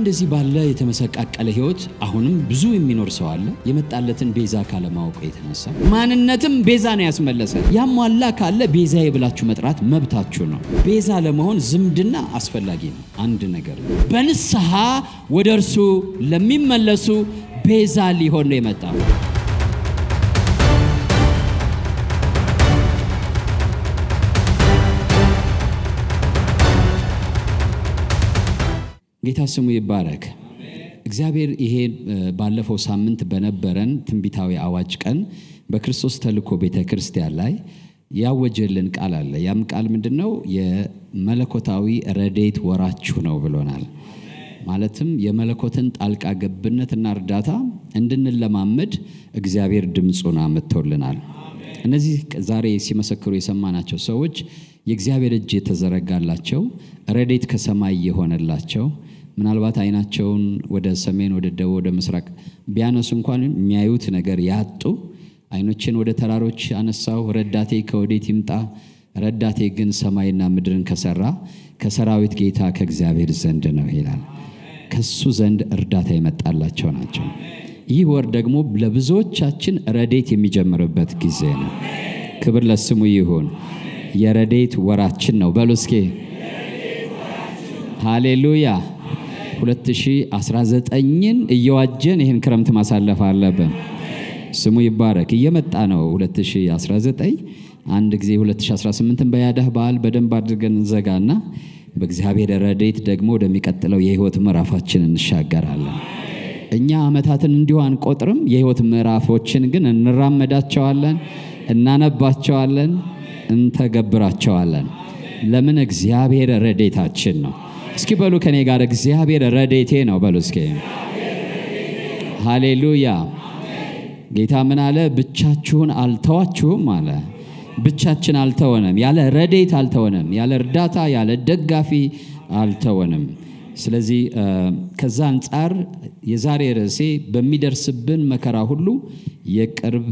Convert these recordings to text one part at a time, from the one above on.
በእንደዚህ ባለ የተመሰቃቀለ ህይወት አሁንም ብዙ የሚኖር ሰው አለ። የመጣለትን ቤዛ ካለማወቅ የተነሳ ማንነትም ቤዛ ነው ያስመለሰ። ያሟላ ካለ ቤዛዬ ብላችሁ መጥራት መብታችሁ ነው። ቤዛ ለመሆን ዝምድና አስፈላጊ ነው። አንድ ነገር ነው። በንስሐ ወደ እርሱ ለሚመለሱ ቤዛ ሊሆን ነው የመጣው። ጌታ ስሙ ይባረክ። እግዚአብሔር ይሄ ባለፈው ሳምንት በነበረን ትንቢታዊ አዋጅ ቀን በክርስቶስ ተልእኮ ቤተክርስቲያን ላይ ያወጀልን ቃል አለ። ያም ቃል ምንድነው? የመለኮታዊ ረድኤት ወራችሁ ነው ብሎናል። ማለትም የመለኮትን ጣልቃ ገብነትና እርዳታ እንድንለማመድ እግዚአብሔር ድምጹን አመጥቶልናል። እነዚህ ዛሬ ሲመሰክሩ የሰማናቸው ሰዎች የእግዚአብሔር እጅ የተዘረጋላቸው ረድኤት ከሰማይ የሆነላቸው ምናልባት አይናቸውን ወደ ሰሜን፣ ወደ ደቡብ፣ ወደ ምስራቅ ቢያነሱ እንኳን የሚያዩት ነገር ያጡ አይኖችን ወደ ተራሮች አነሳው፣ ረዳቴ ከወዴት ይምጣ? ረዳቴ ግን ሰማይና ምድርን ከሰራ ከሰራዊት ጌታ ከእግዚአብሔር ዘንድ ነው ይላል። ከሱ ዘንድ እርዳታ የመጣላቸው ናቸው። ይህ ወር ደግሞ ለብዙዎቻችን ረድኤት የሚጀምርበት ጊዜ ነው። ክብር ለስሙ ይሁን። የረድኤት ወራችን ነው በሉ እስኪ ሃሌሉያ። 2019ን እየዋጀን ይህን ክረምት ማሳለፍ አለብን። ስሙ ይባረክ። እየመጣ ነው 2019። አንድ ጊዜ 2018ን በያዳህ በዓል በደንብ አድርገን እንዘጋና በእግዚአብሔር ረድኤት ደግሞ ወደሚቀጥለው የህይወት ምዕራፋችን እንሻገራለን። እኛ ዓመታትን እንዲሁ አንቆጥርም። የህይወት ምዕራፎችን ግን እንራመዳቸዋለን፣ እናነባቸዋለን፣ እንተገብራቸዋለን። ለምን? እግዚአብሔር ረድኤታችን ነው። እስኪ በሉ ከኔ ጋር እግዚአብሔር ረድኤቴ ነው በሉ እስኪ ሃሌሉያ። ጌታ ምን አለ? ብቻችሁን አልተዋችሁም አለ። ብቻችን አልተወንም። ያለ ረድኤት አልተወንም። ያለ እርዳታ፣ ያለ ደጋፊ አልተወንም። ስለዚህ ከዛ አንጻር የዛሬ ርዕሴ በሚደርስብን መከራ ሁሉ የቅርብ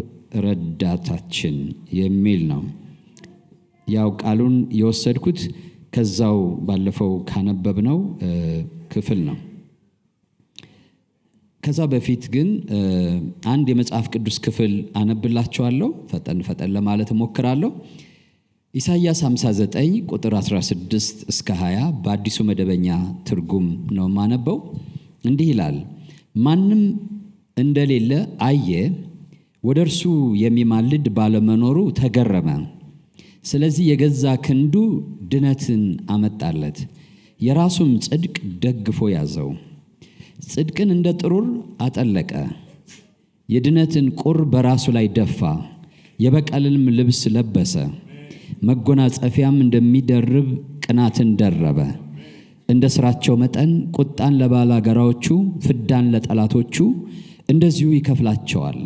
ረዳታችን የሚል ነው። ያው ቃሉን የወሰድኩት ከዛው ባለፈው ካነበብነው ክፍል ነው። ከዛ በፊት ግን አንድ የመጽሐፍ ቅዱስ ክፍል አነብላችኋለሁ። ፈጠን ለማለት እሞክራለሁ። ኢሳይያስ 59 ቁጥር 16 እስከ 20 በአዲሱ መደበኛ ትርጉም ነው ማነበው። እንዲህ ይላል። ማንም እንደሌለ አየ፣ ወደ እርሱ የሚማልድ ባለመኖሩ ተገረመ። ስለዚህ የገዛ ክንዱ ድነትን አመጣለት፣ የራሱም ጽድቅ ደግፎ ያዘው። ጽድቅን እንደ ጥሩር አጠለቀ፣ የድነትን ቁር በራሱ ላይ ደፋ። የበቀልንም ልብስ ለበሰ፣ መጎናጸፊያም እንደሚደርብ ቅናትን ደረበ። እንደ ሥራቸው መጠን ቁጣን ለባላጋራዎቹ፣ ፍዳን ለጠላቶቹ እንደዚሁ ይከፍላቸዋል።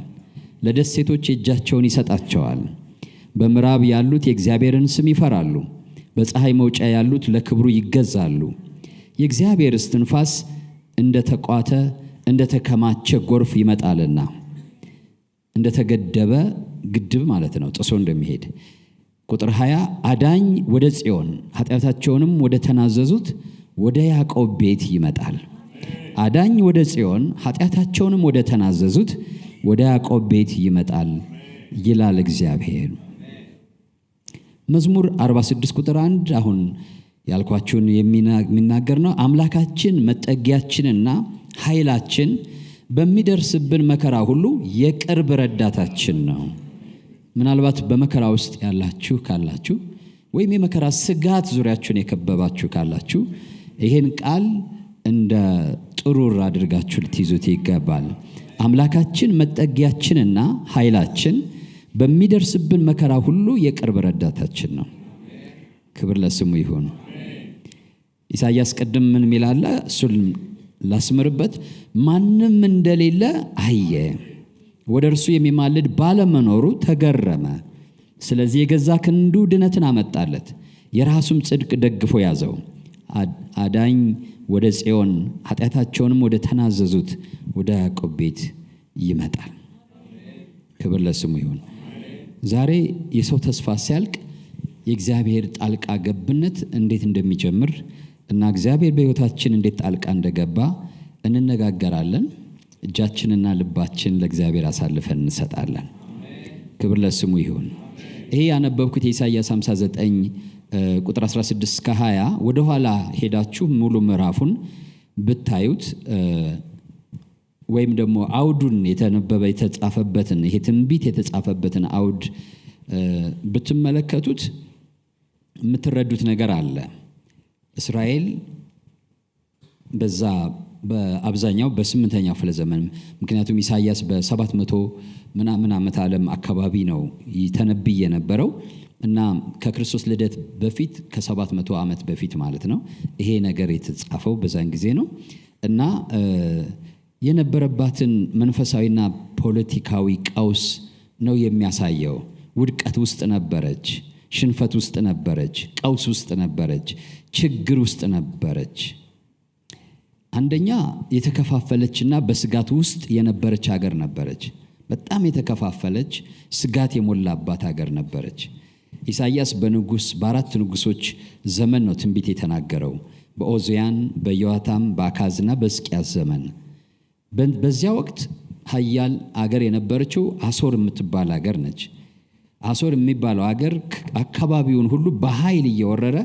ለደሴቶች እጃቸውን ይሰጣቸዋል። በምዕራብ ያሉት የእግዚአብሔርን ስም ይፈራሉ፣ በፀሐይ መውጫ ያሉት ለክብሩ ይገዛሉ። የእግዚአብሔር እስትንፋስ እንደ ተቋተ እንደ ተከማቸ ጎርፍ ይመጣልና፣ እንደ ተገደበ ግድብ ማለት ነው፣ ጥሶ እንደሚሄድ። ቁጥር 20 አዳኝ ወደ ጽዮን ኃጢአታቸውንም ወደ ተናዘዙት ወደ ያዕቆብ ቤት ይመጣል። አዳኝ ወደ ጽዮን ኃጢአታቸውንም ወደ ተናዘዙት ወደ ያዕቆብ ቤት ይመጣል ይላል እግዚአብሔር። መዝሙር 46 ቁጥር 1 አሁን ያልኳችሁን የሚናገር ነው። አምላካችን መጠጊያችንና ኃይላችን በሚደርስብን መከራ ሁሉ የቅርብ ረዳታችን ነው። ምናልባት በመከራ ውስጥ ያላችሁ ካላችሁ ወይም የመከራ ስጋት ዙሪያችሁን የከበባችሁ ካላችሁ ይሄን ቃል እንደ ጥሩር አድርጋችሁ ልትይዙት ይገባል። አምላካችን መጠጊያችንና ኃይላችን በሚደርስብን መከራ ሁሉ የቅርብ ረዳታችን ነው። ክብር ለስሙ ይሁን። ኢሳይያስ ቀደም ምን ሚላለ? እሱን ላስምርበት። ማንም እንደሌለ አየ፣ ወደ እርሱ የሚማልድ ባለመኖሩ ተገረመ። ስለዚህ የገዛ ክንዱ ድነትን አመጣለት፣ የራሱም ጽድቅ ደግፎ ያዘው። አዳኝ ወደ ጽዮን ኃጢአታቸውንም ወደ ተናዘዙት ወደ ያዕቆብ ቤት ይመጣል። ክብር ለስሙ ይሁን። ዛሬ የሰው ተስፋ ሲያልቅ የእግዚአብሔር ጣልቃ ገብነት እንዴት እንደሚጀምር እና እግዚአብሔር በሕይወታችን እንዴት ጣልቃ እንደገባ እንነጋገራለን። እጃችንና ልባችን ለእግዚአብሔር አሳልፈን እንሰጣለን። ክብር ለስሙ ይሁን። ይሄ ያነበብኩት የኢሳይያስ 59 ቁጥር 16 እስከ 20 ወደ ኋላ ሄዳችሁ ሙሉ ምዕራፉን ብታዩት ወይም ደግሞ አውዱን የተነበበ የተጻፈበትን ይሄ ትንቢት የተጻፈበትን አውድ ብትመለከቱት የምትረዱት ነገር አለ። እስራኤል በዛ በአብዛኛው በ8ኛው ክፍለ ዘመን ምክንያቱም ኢሳይያስ በ700 ምናምን ዓመት ዓለም አካባቢ ነው ተነብይ የነበረው እና ከክርስቶስ ልደት በፊት ከ700 ዓመት በፊት ማለት ነው። ይሄ ነገር የተጻፈው በዛን ጊዜ ነው እና የነበረባትን መንፈሳዊና ፖለቲካዊ ቀውስ ነው የሚያሳየው። ውድቀት ውስጥ ነበረች፣ ሽንፈት ውስጥ ነበረች፣ ቀውስ ውስጥ ነበረች፣ ችግር ውስጥ ነበረች። አንደኛ የተከፋፈለችና በስጋት ውስጥ የነበረች ሀገር ነበረች። በጣም የተከፋፈለች ስጋት የሞላባት ሀገር ነበረች። ኢሳይያስ በአራት ንጉሶች ዘመን ነው ትንቢት የተናገረው። በኦዚያን፣ በዮአታም፣ በአካዝና በሕዝቅያስ ዘመን። በዚያ ወቅት ኃያል አገር የነበረችው አሶር የምትባል ሀገር ነች። አሶር የሚባለው ሀገር አካባቢውን ሁሉ በኃይል እየወረረ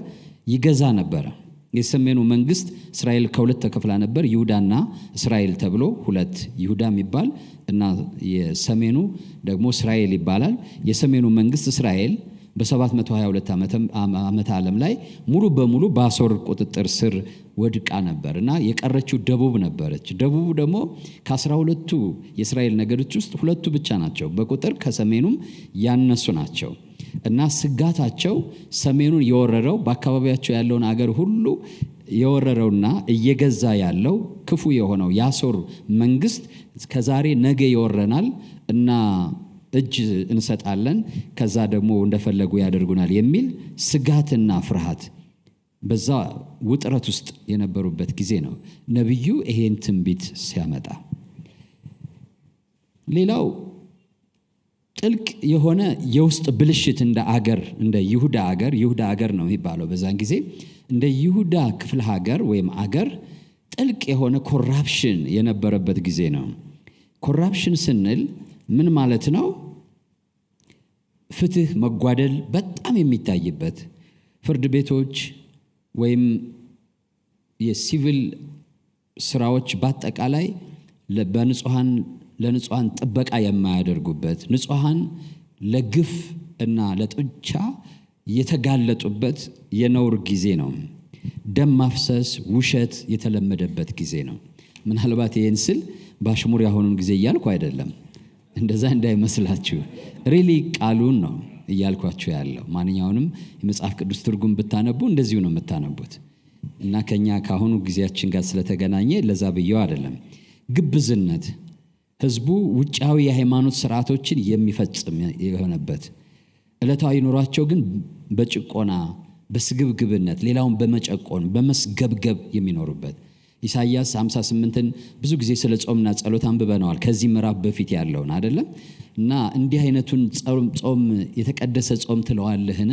ይገዛ ነበረ። የሰሜኑ መንግስት እስራኤል ከሁለት ተከፍላ ነበር፣ ይሁዳና እስራኤል ተብሎ ሁለት፣ ይሁዳ የሚባል እና የሰሜኑ ደግሞ እስራኤል ይባላል። የሰሜኑ መንግስት እስራኤል በ722 ዓመተ ዓለም ላይ ሙሉ በሙሉ በአሶር ቁጥጥር ስር ወድቃ ነበር እና የቀረችው ደቡብ ነበረች። ደቡቡ ደግሞ ከ12ቱ የእስራኤል ነገዶች ውስጥ ሁለቱ ብቻ ናቸው በቁጥር ከሰሜኑም ያነሱ ናቸው እና ስጋታቸው ሰሜኑን የወረረው በአካባቢያቸው ያለውን አገር ሁሉ የወረረውና እየገዛ ያለው ክፉ የሆነው የአሶር መንግስት ከዛሬ ነገ ይወረናል እና እጅ እንሰጣለን፣ ከዛ ደግሞ እንደፈለጉ ያደርጉናል የሚል ስጋትና ፍርሃት በዛ ውጥረት ውስጥ የነበሩበት ጊዜ ነው ነቢዩ ይሄን ትንቢት ሲያመጣ። ሌላው ጥልቅ የሆነ የውስጥ ብልሽት እንደ አገር እንደ ይሁዳ አገር ነው የሚባለው በዛን ጊዜ እንደ ይሁዳ ክፍለ ሀገር ወይም አገር ጥልቅ የሆነ ኮራፕሽን የነበረበት ጊዜ ነው። ኮራፕሽን ስንል ምን ማለት ነው? ፍትህ መጓደል በጣም የሚታይበት፣ ፍርድ ቤቶች ወይም የሲቪል ስራዎች በአጠቃላይ ለንጹሃን ጥበቃ የማያደርጉበት፣ ንጹሃን ለግፍ እና ለጥቻ የተጋለጡበት የነውር ጊዜ ነው። ደም ማፍሰስ፣ ውሸት የተለመደበት ጊዜ ነው። ምናልባት ይህን ስል ባሽሙር ያሆኑን ጊዜ እያልኩ አይደለም፣ እንደዛ እንዳይመስላችሁ። ሪሊ ቃሉን ነው እያልኳችሁ ያለው። ማንኛውንም የመጽሐፍ ቅዱስ ትርጉም ብታነቡ እንደዚሁ ነው የምታነቡት እና ከኛ ካሁኑ ጊዜያችን ጋር ስለተገናኘ ለዛ ብየው አይደለም። ግብዝነት፣ ህዝቡ ውጫዊ የሃይማኖት ስርዓቶችን የሚፈጽም የሆነበት፣ ዕለታዊ ኑሯቸው ግን በጭቆና በስግብግብነት ሌላውን በመጨቆን በመስገብገብ የሚኖሩበት። ኢሳይያስ 58ን ብዙ ጊዜ ስለ ጾምና ጸሎት አንብበነዋል፣ ከዚህ ምዕራፍ በፊት ያለውን አይደለም። እና እንዲህ አይነቱን ጾም የተቀደሰ ጾም ትለዋለህን?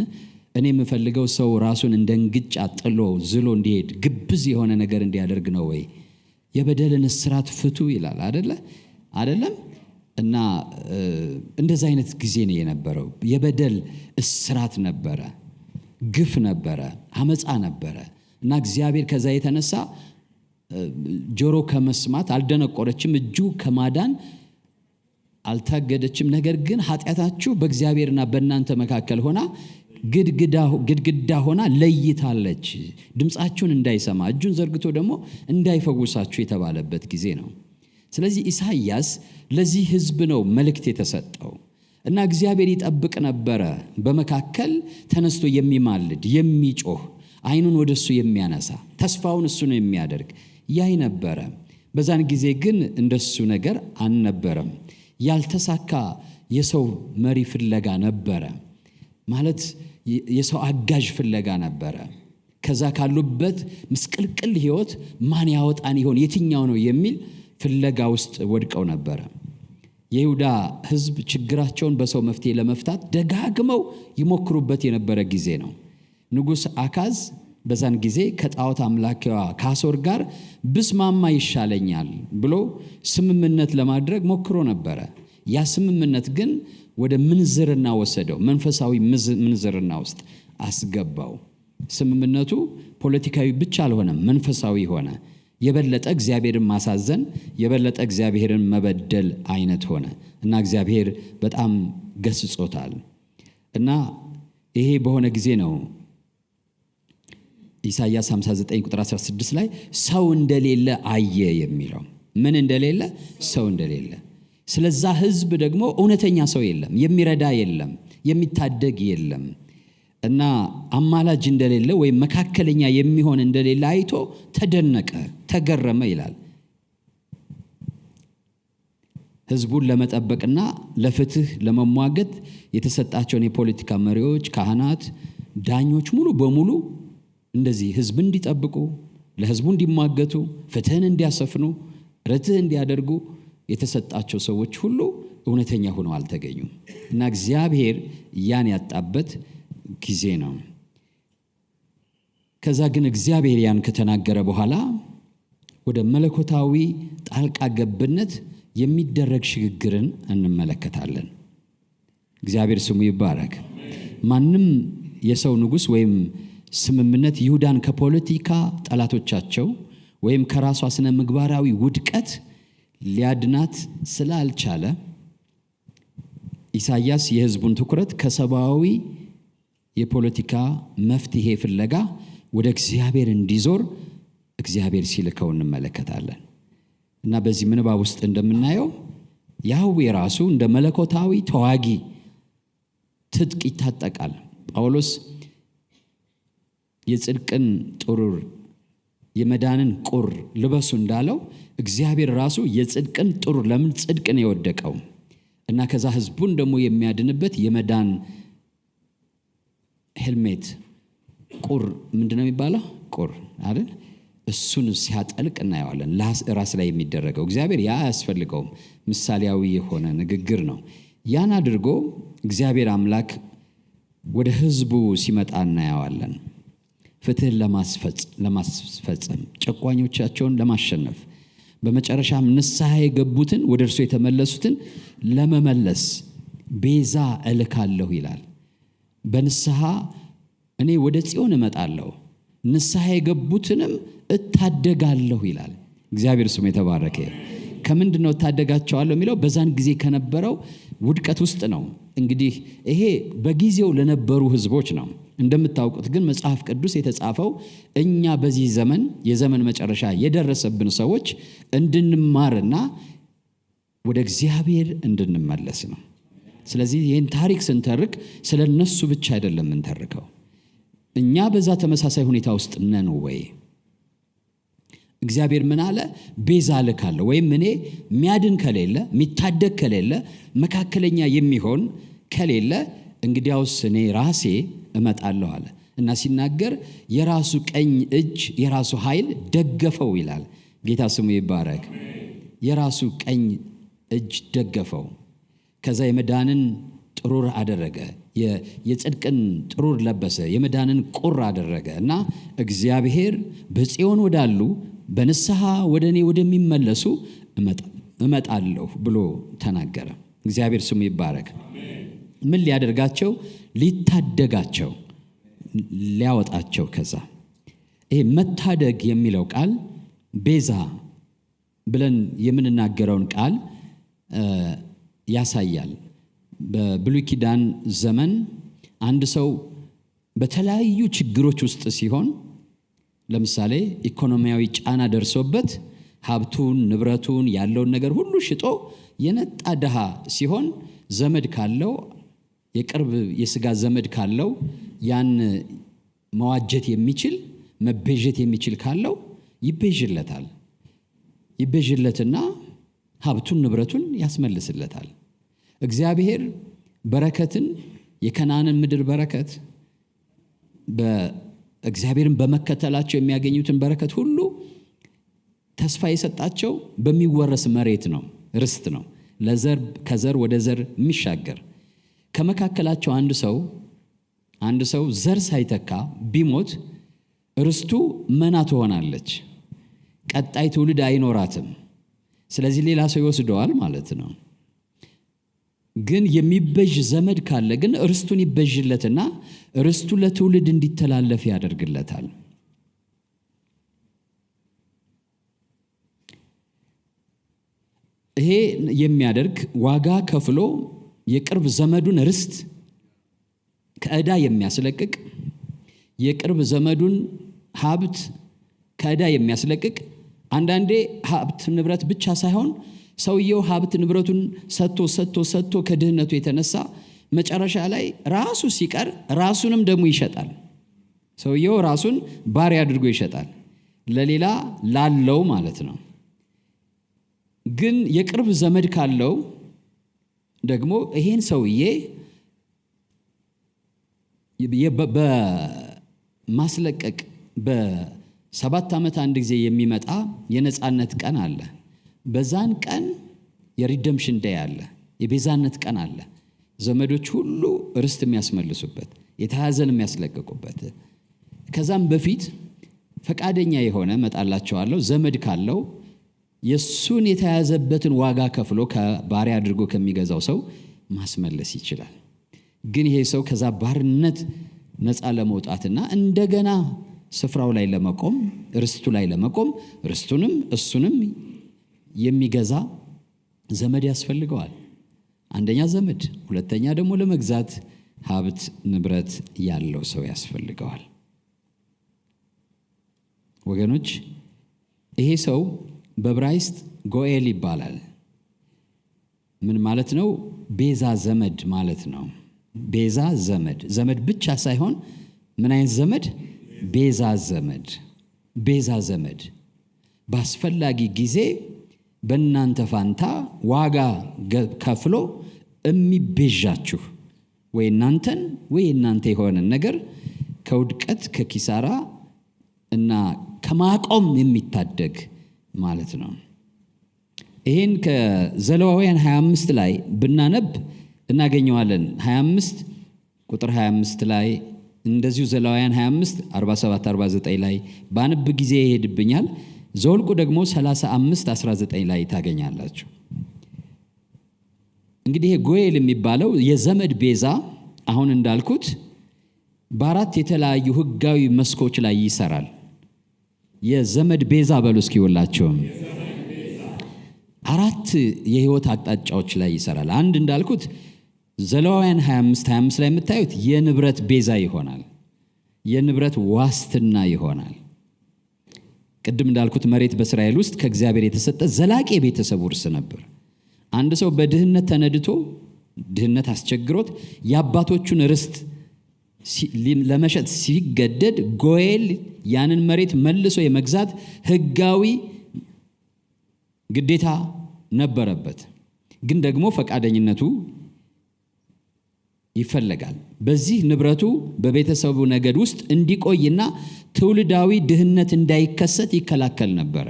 እኔ የምፈልገው ሰው ራሱን እንደ እንግጫ ጥሎ ዝሎ እንዲሄድ ግብዝ የሆነ ነገር እንዲያደርግ ነው ወይ? የበደልን እስራት ፍቱ ይላል አይደለም? እና እንደዛ አይነት ጊዜ ነው የነበረው። የበደል እስራት ነበረ፣ ግፍ ነበረ፣ አመፃ ነበረ እና እግዚአብሔር ከዛ የተነሳ ጆሮ ከመስማት አልደነቆረችም፣ እጁ ከማዳን አልታገደችም። ነገር ግን ኃጢአታችሁ በእግዚአብሔርና በእናንተ መካከል ሆና ግድግዳ ሆና ለይታለች፣ ድምፃችሁን እንዳይሰማ እጁን ዘርግቶ ደግሞ እንዳይፈውሳችሁ የተባለበት ጊዜ ነው። ስለዚህ ኢሳይያስ ለዚህ ህዝብ ነው መልእክት የተሰጠው እና እግዚአብሔር ይጠብቅ ነበረ በመካከል ተነስቶ የሚማልድ የሚጮህ፣ አይኑን ወደሱ የሚያነሳ፣ ተስፋውን እሱ ነው የሚያደርግ ያይ ነበረ። በዛን ጊዜ ግን እንደሱ ነገር አልነበረም። ያልተሳካ የሰው መሪ ፍለጋ ነበረ፣ ማለት የሰው አጋዥ ፍለጋ ነበረ። ከዛ ካሉበት ምስቅልቅል ህይወት ማን ያወጣን ይሆን የትኛው ነው የሚል ፍለጋ ውስጥ ወድቀው ነበረ። የይሁዳ ህዝብ ችግራቸውን በሰው መፍትሄ ለመፍታት ደጋግመው ይሞክሩበት የነበረ ጊዜ ነው። ንጉሥ አካዝ በዛን ጊዜ ከጣዖት አምላኪዋ ከአሦር ጋር ብስማማ ይሻለኛል ብሎ ስምምነት ለማድረግ ሞክሮ ነበረ። ያ ስምምነት ግን ወደ ምንዝርና ወሰደው፣ መንፈሳዊ ምንዝርና ውስጥ አስገባው። ስምምነቱ ፖለቲካዊ ብቻ አልሆነም፣ መንፈሳዊ ሆነ። የበለጠ እግዚአብሔርን ማሳዘን፣ የበለጠ እግዚአብሔርን መበደል አይነት ሆነ እና እግዚአብሔር በጣም ገስጾታል። እና ይሄ በሆነ ጊዜ ነው ኢሳይያስ 59 ቁጥር 16 ላይ ሰው እንደሌለ አየ የሚለው። ምን እንደሌለ? ሰው እንደሌለ። ስለዛ ሕዝብ ደግሞ እውነተኛ ሰው የለም፣ የሚረዳ የለም፣ የሚታደግ የለም እና አማላጅ እንደሌለ ወይም መካከለኛ የሚሆን እንደሌለ አይቶ ተደነቀ፣ ተገረመ ይላል። ሕዝቡን ለመጠበቅና ለፍትህ ለመሟገት የተሰጣቸውን የፖለቲካ መሪዎች፣ ካህናት፣ ዳኞች ሙሉ በሙሉ እንደዚህ ሕዝብ እንዲጠብቁ፣ ለሕዝቡ እንዲሟገቱ፣ ፍትህን እንዲያሰፍኑ፣ ርትዕ እንዲያደርጉ የተሰጣቸው ሰዎች ሁሉ እውነተኛ ሆነው አልተገኙም እና እግዚአብሔር ያን ያጣበት ጊዜ ነው። ከዛ ግን እግዚአብሔር ያን ከተናገረ በኋላ ወደ መለኮታዊ ጣልቃ ገብነት የሚደረግ ሽግግርን እንመለከታለን። እግዚአብሔር ስሙ ይባረክ። ማንም የሰው ንጉሥ ወይም ስምምነት ይሁዳን ከፖለቲካ ጠላቶቻቸው ወይም ከራሷ ስነ ምግባራዊ ውድቀት ሊያድናት ስላልቻለ ኢሳይያስ የሕዝቡን ትኩረት ከሰብአዊ የፖለቲካ መፍትሄ ፍለጋ ወደ እግዚአብሔር እንዲዞር እግዚአብሔር ሲልከው እንመለከታለን እና በዚህ ምንባብ ውስጥ እንደምናየው ያህዌ ራሱ እንደ መለኮታዊ ተዋጊ ትጥቅ ይታጠቃል። ጳውሎስ የጽድቅን ጥሩር የመዳንን ቁር ልበሱ እንዳለው እግዚአብሔር ራሱ የጽድቅን ጥሩር፣ ለምን ጽድቅን የወደቀው እና ከዛ ሕዝቡን ደግሞ የሚያድንበት የመዳን ሄልሜት ቁር ምንድነው የሚባለው? ቁር አይደል? እሱን ሲያጠልቅ እናየዋለን። ራስ ላይ የሚደረገው እግዚአብሔር ያ አያስፈልገውም፣ ምሳሌያዊ የሆነ ንግግር ነው። ያን አድርጎ እግዚአብሔር አምላክ ወደ ሕዝቡ ሲመጣ እናየዋለን። ፍትህን ለማስፈጸም፣ ጨቋኞቻቸውን ለማሸነፍ፣ በመጨረሻም ንስሐ የገቡትን ወደ እርሱ የተመለሱትን ለመመለስ ቤዛ እልካለሁ ይላል። በንስሐ እኔ ወደ ጽዮን እመጣለሁ፣ ንስሐ የገቡትንም እታደጋለሁ ይላል። እግዚአብሔር ስሙ የተባረከ። ከምንድን ነው እታደጋቸዋለሁ የሚለው? በዛን ጊዜ ከነበረው ውድቀት ውስጥ ነው። እንግዲህ ይሄ በጊዜው ለነበሩ ህዝቦች ነው። እንደምታውቁት ግን መጽሐፍ ቅዱስ የተጻፈው እኛ በዚህ ዘመን የዘመን መጨረሻ የደረሰብን ሰዎች እንድንማርና ወደ እግዚአብሔር እንድንመለስ ነው። ስለዚህ ይህን ታሪክ ስንተርክ ስለ እነሱ ብቻ አይደለም የምንተርከው። እኛ በዛ ተመሳሳይ ሁኔታ ውስጥ ነን ወይ? እግዚአብሔር ምን አለ? ቤዛ እልካለሁ፣ ወይም እኔ የሚያድን ከሌለ፣ የሚታደግ ከሌለ፣ መካከለኛ የሚሆን ከሌለ እንግዲያውስ እኔ ራሴ እመጣለሁ አለ እና ሲናገር የራሱ ቀኝ እጅ የራሱ ኃይል ደገፈው ይላል። ጌታ ስሙ ይባረክ። የራሱ ቀኝ እጅ ደገፈው። ከዛ የመዳንን ጥሩር አደረገ፣ የጽድቅን ጥሩር ለበሰ፣ የመዳንን ቁር አደረገ እና እግዚአብሔር በጽዮን ወዳሉ በንስሐ ወደ እኔ ወደሚመለሱ እመጣለሁ ብሎ ተናገረ። እግዚአብሔር ስሙ ይባረክ። ምን ሊያደርጋቸው? ሊታደጋቸው፣ ሊያወጣቸው። ከዛ ይሄ መታደግ የሚለው ቃል ቤዛ ብለን የምንናገረውን ቃል ያሳያል። በብሉይ ኪዳን ዘመን አንድ ሰው በተለያዩ ችግሮች ውስጥ ሲሆን፣ ለምሳሌ ኢኮኖሚያዊ ጫና ደርሶበት ሀብቱን፣ ንብረቱን፣ ያለውን ነገር ሁሉ ሽጦ የነጣ ድሃ ሲሆን ዘመድ ካለው፣ የቅርብ የሥጋ ዘመድ ካለው ያን መዋጀት የሚችል መቤዠት የሚችል ካለው ይቤዥለታል። ይቤዥለትና ሀብቱን ንብረቱን ያስመልስለታል። እግዚአብሔር በረከትን፣ የከናንን ምድር በረከት፣ እግዚአብሔርን በመከተላቸው የሚያገኙትን በረከት ሁሉ ተስፋ የሰጣቸው በሚወረስ መሬት ነው፣ ርስት ነው፣ ከዘር ወደ ዘር የሚሻገር። ከመካከላቸው አንድ ሰው ዘር ሳይተካ ቢሞት ርስቱ መና ትሆናለች። ቀጣይ ትውልድ አይኖራትም። ስለዚህ ሌላ ሰው ይወስደዋል ማለት ነው። ግን የሚበዥ ዘመድ ካለ ግን ርስቱን ይበዥለትና ርስቱ ለትውልድ እንዲተላለፍ ያደርግለታል። ይሄ የሚያደርግ ዋጋ ከፍሎ የቅርብ ዘመዱን ርስት ከዕዳ የሚያስለቅቅ፣ የቅርብ ዘመዱን ሀብት ከዕዳ የሚያስለቅቅ፣ አንዳንዴ ሀብት ንብረት ብቻ ሳይሆን ሰውየው ሀብት ንብረቱን ሰጥቶ ከድህነቱ የተነሳ መጨረሻ ላይ ራሱ ሲቀር ራሱንም ደግሞ ይሸጣል። ሰውየው ራሱን ባሪያ አድርጎ ይሸጣል፣ ለሌላ ላለው ማለት ነው። ግን የቅርብ ዘመድ ካለው ደግሞ ይሄን ሰውዬ በማስለቀቅ በ7 ዓመት አንድ ጊዜ የሚመጣ የነፃነት ቀን አለ። በዛን ቀን የሪደምሽን ዴይ አለ፣ የቤዛነት ቀን አለ። ዘመዶች ሁሉ ርስት የሚያስመልሱበት፣ የተያዘን የሚያስለቅቁበት። ከዛም በፊት ፈቃደኛ የሆነ መጣላቸዋለሁ ዘመድ ካለው የሱን የተያዘበትን ዋጋ ከፍሎ ከባሪያ አድርጎ ከሚገዛው ሰው ማስመለስ ይችላል። ግን ይሄ ሰው ከዛ ባርነት ነፃ ለመውጣትና እንደገና ስፍራው ላይ ለመቆም፣ ርስቱ ላይ ለመቆም፣ ርስቱንም እሱንም የሚገዛ ዘመድ ያስፈልገዋል። አንደኛ ዘመድ፣ ሁለተኛ ደግሞ ለመግዛት ሀብት ንብረት ያለው ሰው ያስፈልገዋል። ወገኖች ይሄ ሰው በዕብራይስጥ ጎኤል ይባላል። ምን ማለት ነው? ቤዛ ዘመድ ማለት ነው። ቤዛ ዘመድ፣ ዘመድ ብቻ ሳይሆን ምን አይነት ዘመድ? ቤዛ ዘመድ። ቤዛ ዘመድ በአስፈላጊ ጊዜ በእናንተ ፋንታ ዋጋ ከፍሎ የሚቤዣችሁ ወይ እናንተን ወይ እናንተ የሆነን ነገር ከውድቀት ከኪሳራ እና ከማቆም የሚታደግ ማለት ነው። ይህን ከዘሌዋውያን 25 ላይ ብናነብ እናገኘዋለን። 25 ቁጥር 25 ላይ እንደዚሁ ዘሌዋውያን 25 47 49 ላይ ባነብ ጊዜ ይሄድብኛል። ዘኍልቍ ደግሞ 35 19 ላይ ታገኛላችሁ። እንግዲህ ጎኤል የሚባለው የዘመድ ቤዛ አሁን እንዳልኩት በአራት የተለያዩ ህጋዊ መስኮች ላይ ይሰራል። የዘመድ ቤዛ በሉ እስኪ ሁላችሁም። 4 የህይወት አቅጣጫዎች ላይ ይሰራል። አንድ እንዳልኩት ዘሌዋውያን 25 ላይ የምታዩት የንብረት ቤዛ ይሆናል። የንብረት ዋስትና ይሆናል። ቅድም እንዳልኩት መሬት በእስራኤል ውስጥ ከእግዚአብሔር የተሰጠ ዘላቂ የቤተሰብ ውርስ ነበር። አንድ ሰው በድህነት ተነድቶ ድህነት አስቸግሮት የአባቶቹን ርስት ለመሸጥ ሲገደድ ጎኤል ያንን መሬት መልሶ የመግዛት ህጋዊ ግዴታ ነበረበት። ግን ደግሞ ፈቃደኝነቱ ይፈለጋል። በዚህ ንብረቱ በቤተሰቡ ነገድ ውስጥ እንዲቆይና ትውልዳዊ ድህነት እንዳይከሰት ይከላከል ነበረ።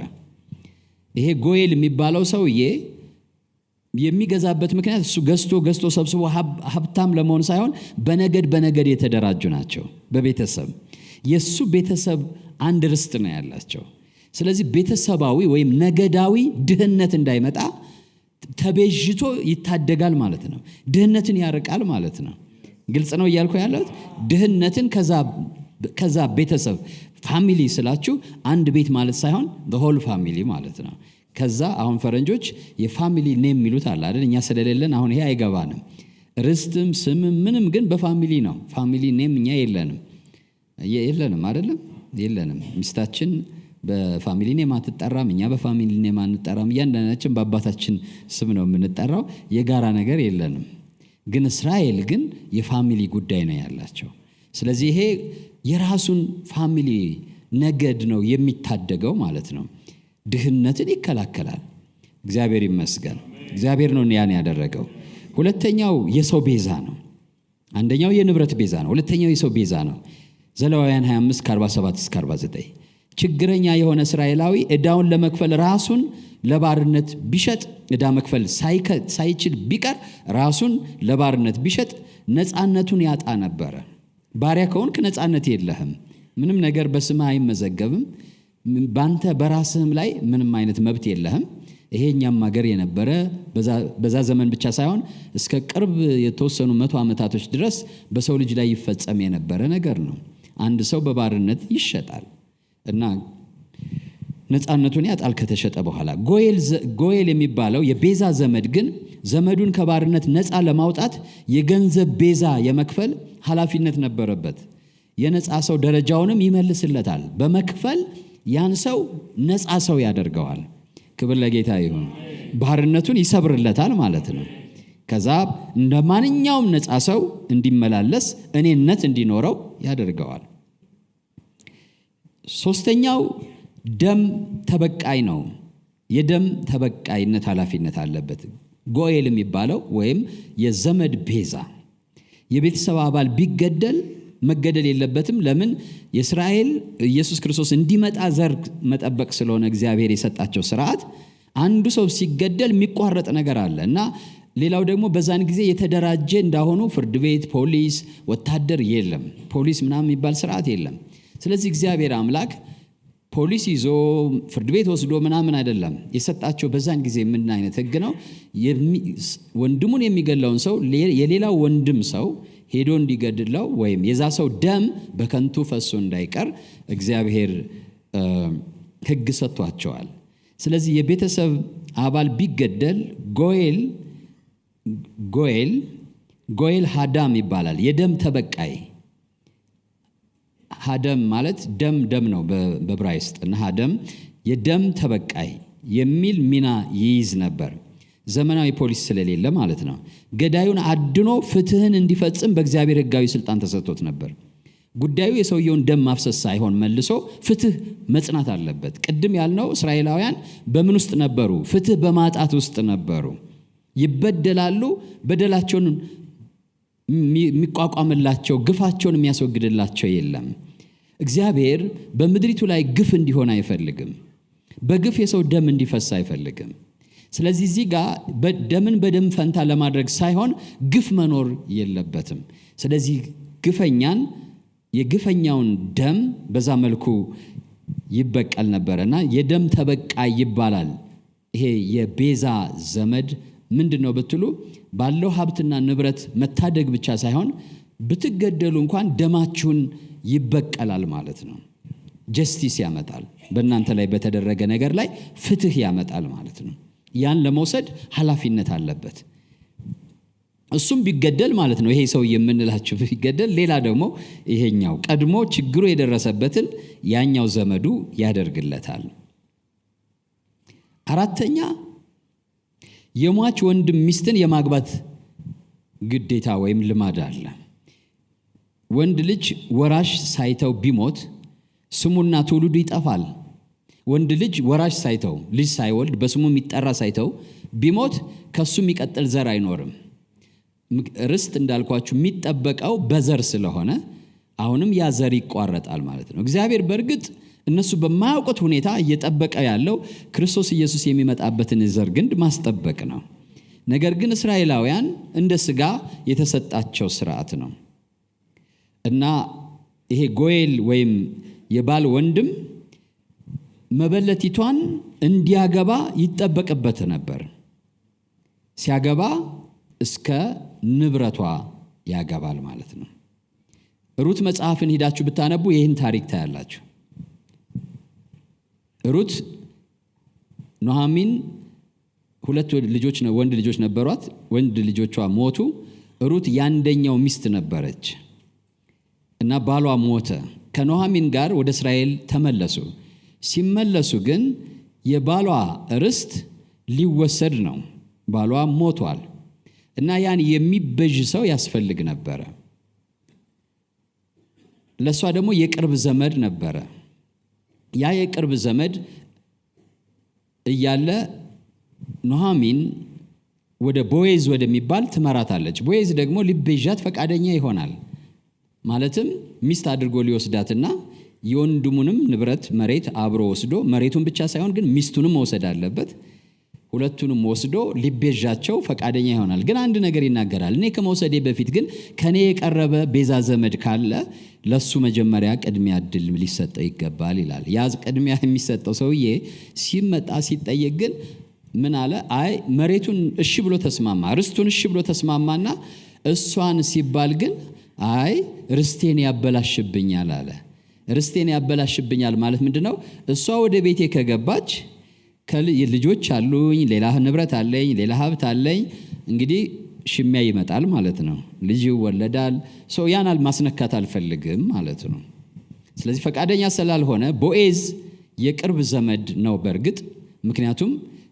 ይሄ ጎኤል የሚባለው ሰውዬ የሚገዛበት ምክንያት እሱ ገዝቶ ሰብስቦ ሀብታም ለመሆን ሳይሆን በነገድ የተደራጁ ናቸው። በቤተሰብ የሱ ቤተሰብ አንድ ርስት ነው ያላቸው። ስለዚህ ቤተሰባዊ ወይም ነገዳዊ ድህነት እንዳይመጣ ተቤዥቶ ይታደጋል ማለት ነው። ድህነትን ያርቃል ማለት ነው። ግልጽ ነው እያልኩ ያለሁት። ድህነትን ከዛ ቤተሰብ ፋሚሊ ስላችሁ አንድ ቤት ማለት ሳይሆን ሆል ፋሚሊ ማለት ነው። ከዛ አሁን ፈረንጆች የፋሚሊ ኔም የሚሉት አለ አይደል? እኛ ስለሌለን አሁን ይሄ አይገባንም። ርስትም ስምም ምንም ግን በፋሚሊ ነው። ፋሚሊ ኔም እኛ የለንም አይደለም? የለንም። ሚስታችን በፋሚሊ ኔም አትጠራም፣ እኛ በፋሚሊ ኔም አንጠራም። እያንዳንዳችን በአባታችን ስም ነው የምንጠራው። የጋራ ነገር የለንም። ግን እስራኤል ግን የፋሚሊ ጉዳይ ነው ያላቸው። ስለዚህ ይሄ የራሱን ፋሚሊ ነገድ ነው የሚታደገው ማለት ነው። ድህነትን ይከላከላል። እግዚአብሔር ይመስገን። እግዚአብሔር ነው ያን ያደረገው። ሁለተኛው የሰው ቤዛ ነው። አንደኛው የንብረት ቤዛ ነው። ሁለተኛው የሰው ቤዛ ነው። ዘሌዋውያን 25 ከ47 እስከ 49 ችግረኛ የሆነ እስራኤላዊ ዕዳውን ለመክፈል ራሱን ለባርነት ቢሸጥ፣ ዕዳ መክፈል ሳይችል ቢቀር ራሱን ለባርነት ቢሸጥ ነፃነቱን ያጣ ነበረ። ባሪያ ከሆንክ ነፃነት የለህም። ምንም ነገር በስምህ አይመዘገብም። ባንተ በራስህም ላይ ምንም አይነት መብት የለህም። ይሄ እኛም ሀገር የነበረ በዛ ዘመን ብቻ ሳይሆን እስከ ቅርብ የተወሰኑ 100 ዓመታቶች ድረስ በሰው ልጅ ላይ ይፈጸም የነበረ ነገር ነው። አንድ ሰው በባርነት ይሸጣል እና ነፃነቱን ያጣል ከተሸጠ በኋላ። ጎኤል የሚባለው የቤዛ ዘመድ ግን ዘመዱን ከባርነት ነፃ ለማውጣት የገንዘብ ቤዛ የመክፈል ኃላፊነት ነበረበት። የነፃ ሰው ደረጃውንም ይመልስለታል። በመክፈል ያን ሰው ነፃ ሰው ያደርገዋል። ክብር ለጌታ ይሁን። ባርነቱን ይሰብርለታል ማለት ነው። ከዛ እንደ ማንኛውም ነፃ ሰው እንዲመላለስ እኔነት እንዲኖረው ያደርገዋል። ሶስተኛው ደም ተበቃይ ነው። የደም ተበቃይነት ኃላፊነት አለበት። ጎኤል የሚባለው ወይም የዘመድ ቤዛ የቤተሰብ አባል ቢገደል መገደል የለበትም። ለምን? የእስራኤል ኢየሱስ ክርስቶስ እንዲመጣ ዘር መጠበቅ ስለሆነ እግዚአብሔር የሰጣቸው ስርዓት። አንዱ ሰው ሲገደል የሚቋረጥ ነገር አለ እና ሌላው ደግሞ በዛን ጊዜ የተደራጀ እንዳሆኑ ፍርድ ቤት፣ ፖሊስ፣ ወታደር የለም። ፖሊስ ምናምን የሚባል ስርዓት የለም። ስለዚህ እግዚአብሔር አምላክ ፖሊስ ይዞ ፍርድ ቤት ወስዶ ምናምን አይደለም የሰጣቸው። በዛን ጊዜ ምን አይነት ህግ ነው? ወንድሙን የሚገድለውን ሰው የሌላው ወንድም ሰው ሄዶ እንዲገድለው ወይም የዛ ሰው ደም በከንቱ ፈሶ እንዳይቀር እግዚአብሔር ህግ ሰጥቷቸዋል። ስለዚህ የቤተሰብ አባል ቢገደል ጎኤል ሃዳም ይባላል። የደም ተበቃይ። ሃደም ማለት ደም ነው በዕብራይስጥ እና ሃደም የደም ተበቃይ የሚል ሚና ይይዝ ነበር። ዘመናዊ ፖሊስ ስለሌለ ማለት ነው። ገዳዩን አድኖ ፍትህን እንዲፈጽም በእግዚአብሔር ህጋዊ ስልጣን ተሰጥቶት ነበር። ጉዳዩ የሰውየውን ደም ማፍሰስ ሳይሆን መልሶ ፍትህ መጽናት አለበት። ቅድም ያልነው እስራኤላውያን በምን ውስጥ ነበሩ? ፍትህ በማጣት ውስጥ ነበሩ። ይበደላሉ። በደላቸውን የሚቋቋምላቸው ግፋቸውን የሚያስወግድላቸው የለም። እግዚአብሔር በምድሪቱ ላይ ግፍ እንዲሆን አይፈልግም። በግፍ የሰው ደም እንዲፈስ አይፈልግም። ስለዚህ እዚህ ጋር ደምን በደም ፈንታ ለማድረግ ሳይሆን ግፍ መኖር የለበትም። ስለዚህ የግፈኛውን ደም በዛ መልኩ ይበቀል ነበርና የደም ተበቃይ ይባላል። ይሄ የቤዛ ዘመድ ምንድን ነው ብትሉ ባለው ሀብትና ንብረት መታደግ ብቻ ሳይሆን ብትገደሉ እንኳን ደማችሁን ይበቀላል ማለት ነው። ጀስቲስ ያመጣል። በእናንተ ላይ በተደረገ ነገር ላይ ፍትህ ያመጣል ማለት ነው። ያን ለመውሰድ ኃላፊነት አለበት። እሱም ቢገደል ማለት ነው። ይሄ ሰው የምንላችሁ ቢገደል፣ ሌላ ደግሞ ይሄኛው ቀድሞ ችግሩ የደረሰበትን ያኛው ዘመዱ ያደርግለታል። አራተኛ የሟች ወንድም ሚስትን የማግባት ግዴታ ወይም ልማድ አለ። ወንድ ልጅ ወራሽ ሳይተው ቢሞት ስሙና ትውልዱ ይጠፋል። ወንድ ልጅ ወራሽ ሳይተው ልጅ ሳይወልድ በስሙ የሚጠራ ሳይተው ቢሞት ከሱ የሚቀጥል ዘር አይኖርም። ርስት እንዳልኳችሁ የሚጠበቀው በዘር ስለሆነ አሁንም ያ ዘር ይቋረጣል ማለት ነው። እግዚአብሔር በእርግጥ እነሱ በማያውቁት ሁኔታ እየጠበቀ ያለው ክርስቶስ ኢየሱስ የሚመጣበትን ዘር ግንድ ማስጠበቅ ነው። ነገር ግን እስራኤላውያን እንደ ሥጋ የተሰጣቸው ስርዓት ነው እና ይሄ ጎኤል ወይም የባል ወንድም መበለቲቷን እንዲያገባ ይጠበቅበት ነበር። ሲያገባ እስከ ንብረቷ ያገባል ማለት ነው። ሩት መጽሐፍን ሄዳችሁ ብታነቡ ይህን ታሪክ ታያላችሁ። ሩት ኑኃሚን ሁለት ወንድ ልጆች ነበሯት። ወንድ ልጆቿ ሞቱ። ሩት ያንደኛው ሚስት ነበረች እና ባሏ ሞተ። ከኑኃሚን ጋር ወደ እስራኤል ተመለሱ። ሲመለሱ ግን የባሏ ርስት ሊወሰድ ነው። ባሏ ሞቷል እና ያን የሚበዥ ሰው ያስፈልግ ነበረ። ለሷ ደግሞ የቅርብ ዘመድ ነበረ። ያ የቅርብ ዘመድ እያለ ኑኃሚን ወደ ቦዔዝ ወደሚባል ትመራታለች። ቦዔዝ ደግሞ ሊቤዣት ፈቃደኛ ይሆናል። ማለትም ሚስት አድርጎ ሊወስዳትና የወንድሙንም ንብረት መሬት አብሮ ወስዶ መሬቱን ብቻ ሳይሆን ግን ሚስቱንም መውሰድ አለበት። ሁለቱንም ወስዶ ሊቤዣቸው ፈቃደኛ ይሆናል። ግን አንድ ነገር ይናገራል። እኔ ከመውሰዴ በፊት ግን ከኔ የቀረበ ቤዛ ዘመድ ካለ ለሱ መጀመሪያ ቅድሚያ እድል ሊሰጠው ይገባል ይላል። ያ ቅድሚያ የሚሰጠው ሰውዬ ሲመጣ ሲጠየቅ ግን ምን አለ? አይ መሬቱን እሺ ብሎ ተስማማ፣ ርስቱን እሺ ብሎ ተስማማና እሷን ሲባል ግን አይ ርስቴን ያበላሽብኛል አለ። ርስቴን ያበላሽብኛል ማለት ምንድነው? እሷ ወደ ቤቴ ከገባች ልጆች አሉኝ፣ ሌላ ንብረት አለኝ፣ ሌላ ሀብት አለኝ። እንግዲህ ሽሚያ ይመጣል ማለት ነው። ልጅ ይወለዳል። ሰው ያናል ማስነካት አልፈልግም ማለት ነው። ስለዚህ ፈቃደኛ ስላልሆነ ቦዔዝ የቅርብ ዘመድ ነው በእርግጥ። ምክንያቱም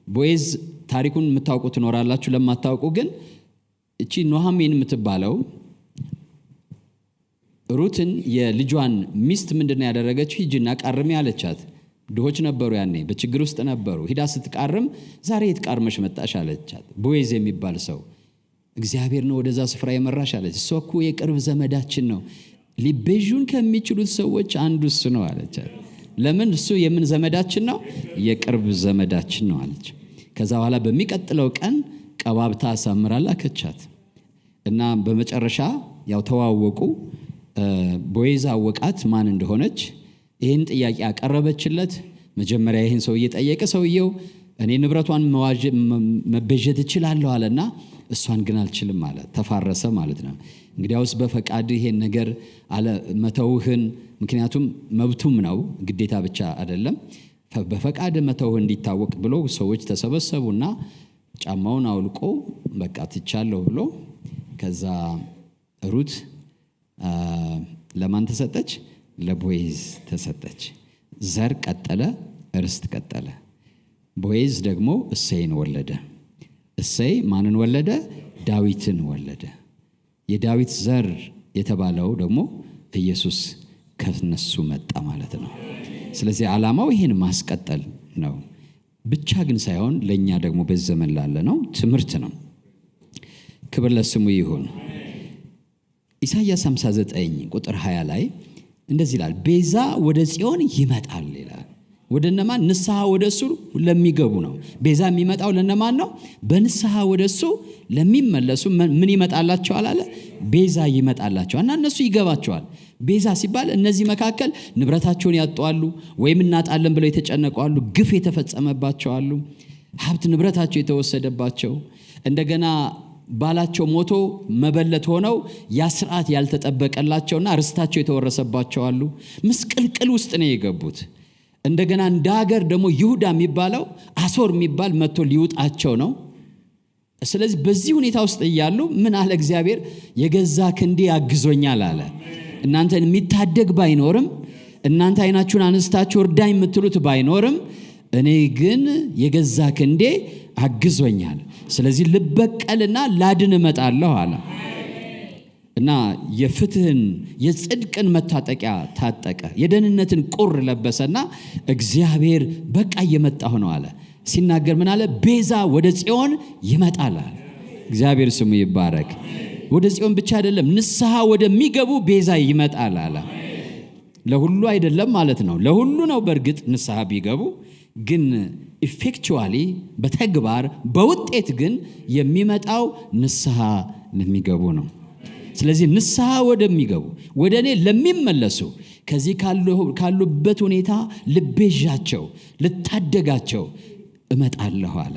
ቦዔዝ ታሪኩን የምታውቁ ትኖራላችሁ፣ ለማታውቁ ግን እቺ ኑኃሚን የምትባለው ሩትን የልጇን ሚስት ምንድነው ያደረገችው? ሂጂና ቃርሚ አለቻት። ድሆች ነበሩ፣ ያኔ በችግር ውስጥ ነበሩ። ሂዳ ስትቃርም ዛሬ የትቃርመሽ መጣሽ አለቻት። ቦዔዝ የሚባል ሰው እግዚአብሔር ነው ወደዛ ስፍራ የመራሽ አለች። እሱ እኮ የቅርብ ዘመዳችን ነው፣ ሊቤዡን ከሚችሉት ሰዎች አንዱ እሱ ነው አለቻት። ለምን? እሱ የምን ዘመዳችን ነው? የቅርብ ዘመዳችን ነው አለች። ከዛ በኋላ በሚቀጥለው ቀን ቀባብታ አሳምራ ላከቻት እና በመጨረሻ ያው ተዋወቁ። ቦዔዝ አወቃት ማን እንደሆነች። ይህን ጥያቄ አቀረበችለት። መጀመሪያ ይህን ሰውዬ ጠየቀ። ሰውየው እኔ ንብረቷን መቤዠት እችላለሁ አለና እሷን ግን አልችልም አለ። ተፋረሰ ማለት ነው። እንግዲያውስ በፈቃድ ይሄን ነገር አለ መተውህን፣ ምክንያቱም መብቱም ነው ግዴታ ብቻ አይደለም። በፈቃድ መተውህ እንዲታወቅ ብሎ ሰዎች ተሰበሰቡና ጫማውን አውልቆ በቃ ትቻለሁ ብሎ ከዛ ሩት ለማን ተሰጠች? ለቦዔዝ ተሰጠች። ዘር ቀጠለ፣ ርስት ቀጠለ። ቦዔዝ ደግሞ እሴይን ወለደ። እሴይ ማንን ወለደ? ዳዊትን ወለደ። የዳዊት ዘር የተባለው ደግሞ ኢየሱስ ከነሱ መጣ ማለት ነው። ስለዚህ ዓላማው ይሄን ማስቀጠል ነው ብቻ ግን ሳይሆን ለኛ ደግሞ በዚህ ዘመን ላለ ነው ትምህርት ነው። ክብር ለስሙ ይሁን። ኢሳይያስ 59 ቁጥር 20 ላይ እንደዚህ ይላል፣ ቤዛ ወደ ጽዮን ይመጣል ይላል። ወደ እነማን? ንስሐ ወደ እሱ ለሚገቡ ነው። ቤዛ የሚመጣው ለነማን ነው? በንስሐ ወደ እሱ ለሚመለሱ ምን ይመጣላቸዋል አለ? ቤዛ ይመጣላቸዋል። እና እነሱ ይገባቸዋል። ቤዛ ሲባል እነዚህ መካከል ንብረታቸውን ያጧሉ ወይም እናጣለን ብለው የተጨነቁአሉ፣ ግፍ የተፈጸመባቸዋሉ፣ ሀብት ንብረታቸው የተወሰደባቸው፣ እንደገና ባላቸው ሞቶ መበለት ሆነው ያ ስርዓት ያልተጠበቀላቸውና ርስታቸው የተወረሰባቸዋሉ። ምስቅልቅል ውስጥ ነው የገቡት። እንደገና እንደ ሀገር ደግሞ ይሁዳ የሚባለው አሶር የሚባል መጥቶ ሊውጣቸው ነው። ስለዚህ በዚህ ሁኔታ ውስጥ እያሉ ምን አለ እግዚአብሔር? የገዛ ክንዴ አግዞኛል አለ። እናንተን የሚታደግ ባይኖርም፣ እናንተ አይናችሁን አነስታችሁ እርዳኝ የምትሉት ባይኖርም፣ እኔ ግን የገዛ ክንዴ አግዞኛል። ስለዚህ ልበቀልና ላድን እመጣለሁ አለ እና የፍትህን የጽድቅን መታጠቂያ ታጠቀ፣ የደህንነትን ቁር ለበሰና እግዚአብሔር በቃ እየመጣሁ ነው አለ። ሲናገር ምን አለ? ቤዛ ወደ ጽዮን ይመጣል አለ። እግዚአብሔር ስሙ ይባረክ። ወደ ጽዮን ብቻ አይደለም፣ ንስሐ ወደሚገቡ ቤዛ ይመጣል አለ። ለሁሉ አይደለም ማለት ነው። ለሁሉ ነው በእርግጥ ንስሐ ቢገቡ፣ ግን ኢፌክቹዋሊ በተግባር በውጤት ግን የሚመጣው ንስሐ ለሚገቡ ነው። ስለዚህ ንስሐ ወደሚገቡ ወደ እኔ ለሚመለሱ ከዚህ ካሉበት ሁኔታ ልቤዣቸው ልታደጋቸው እመጣለሁ አለ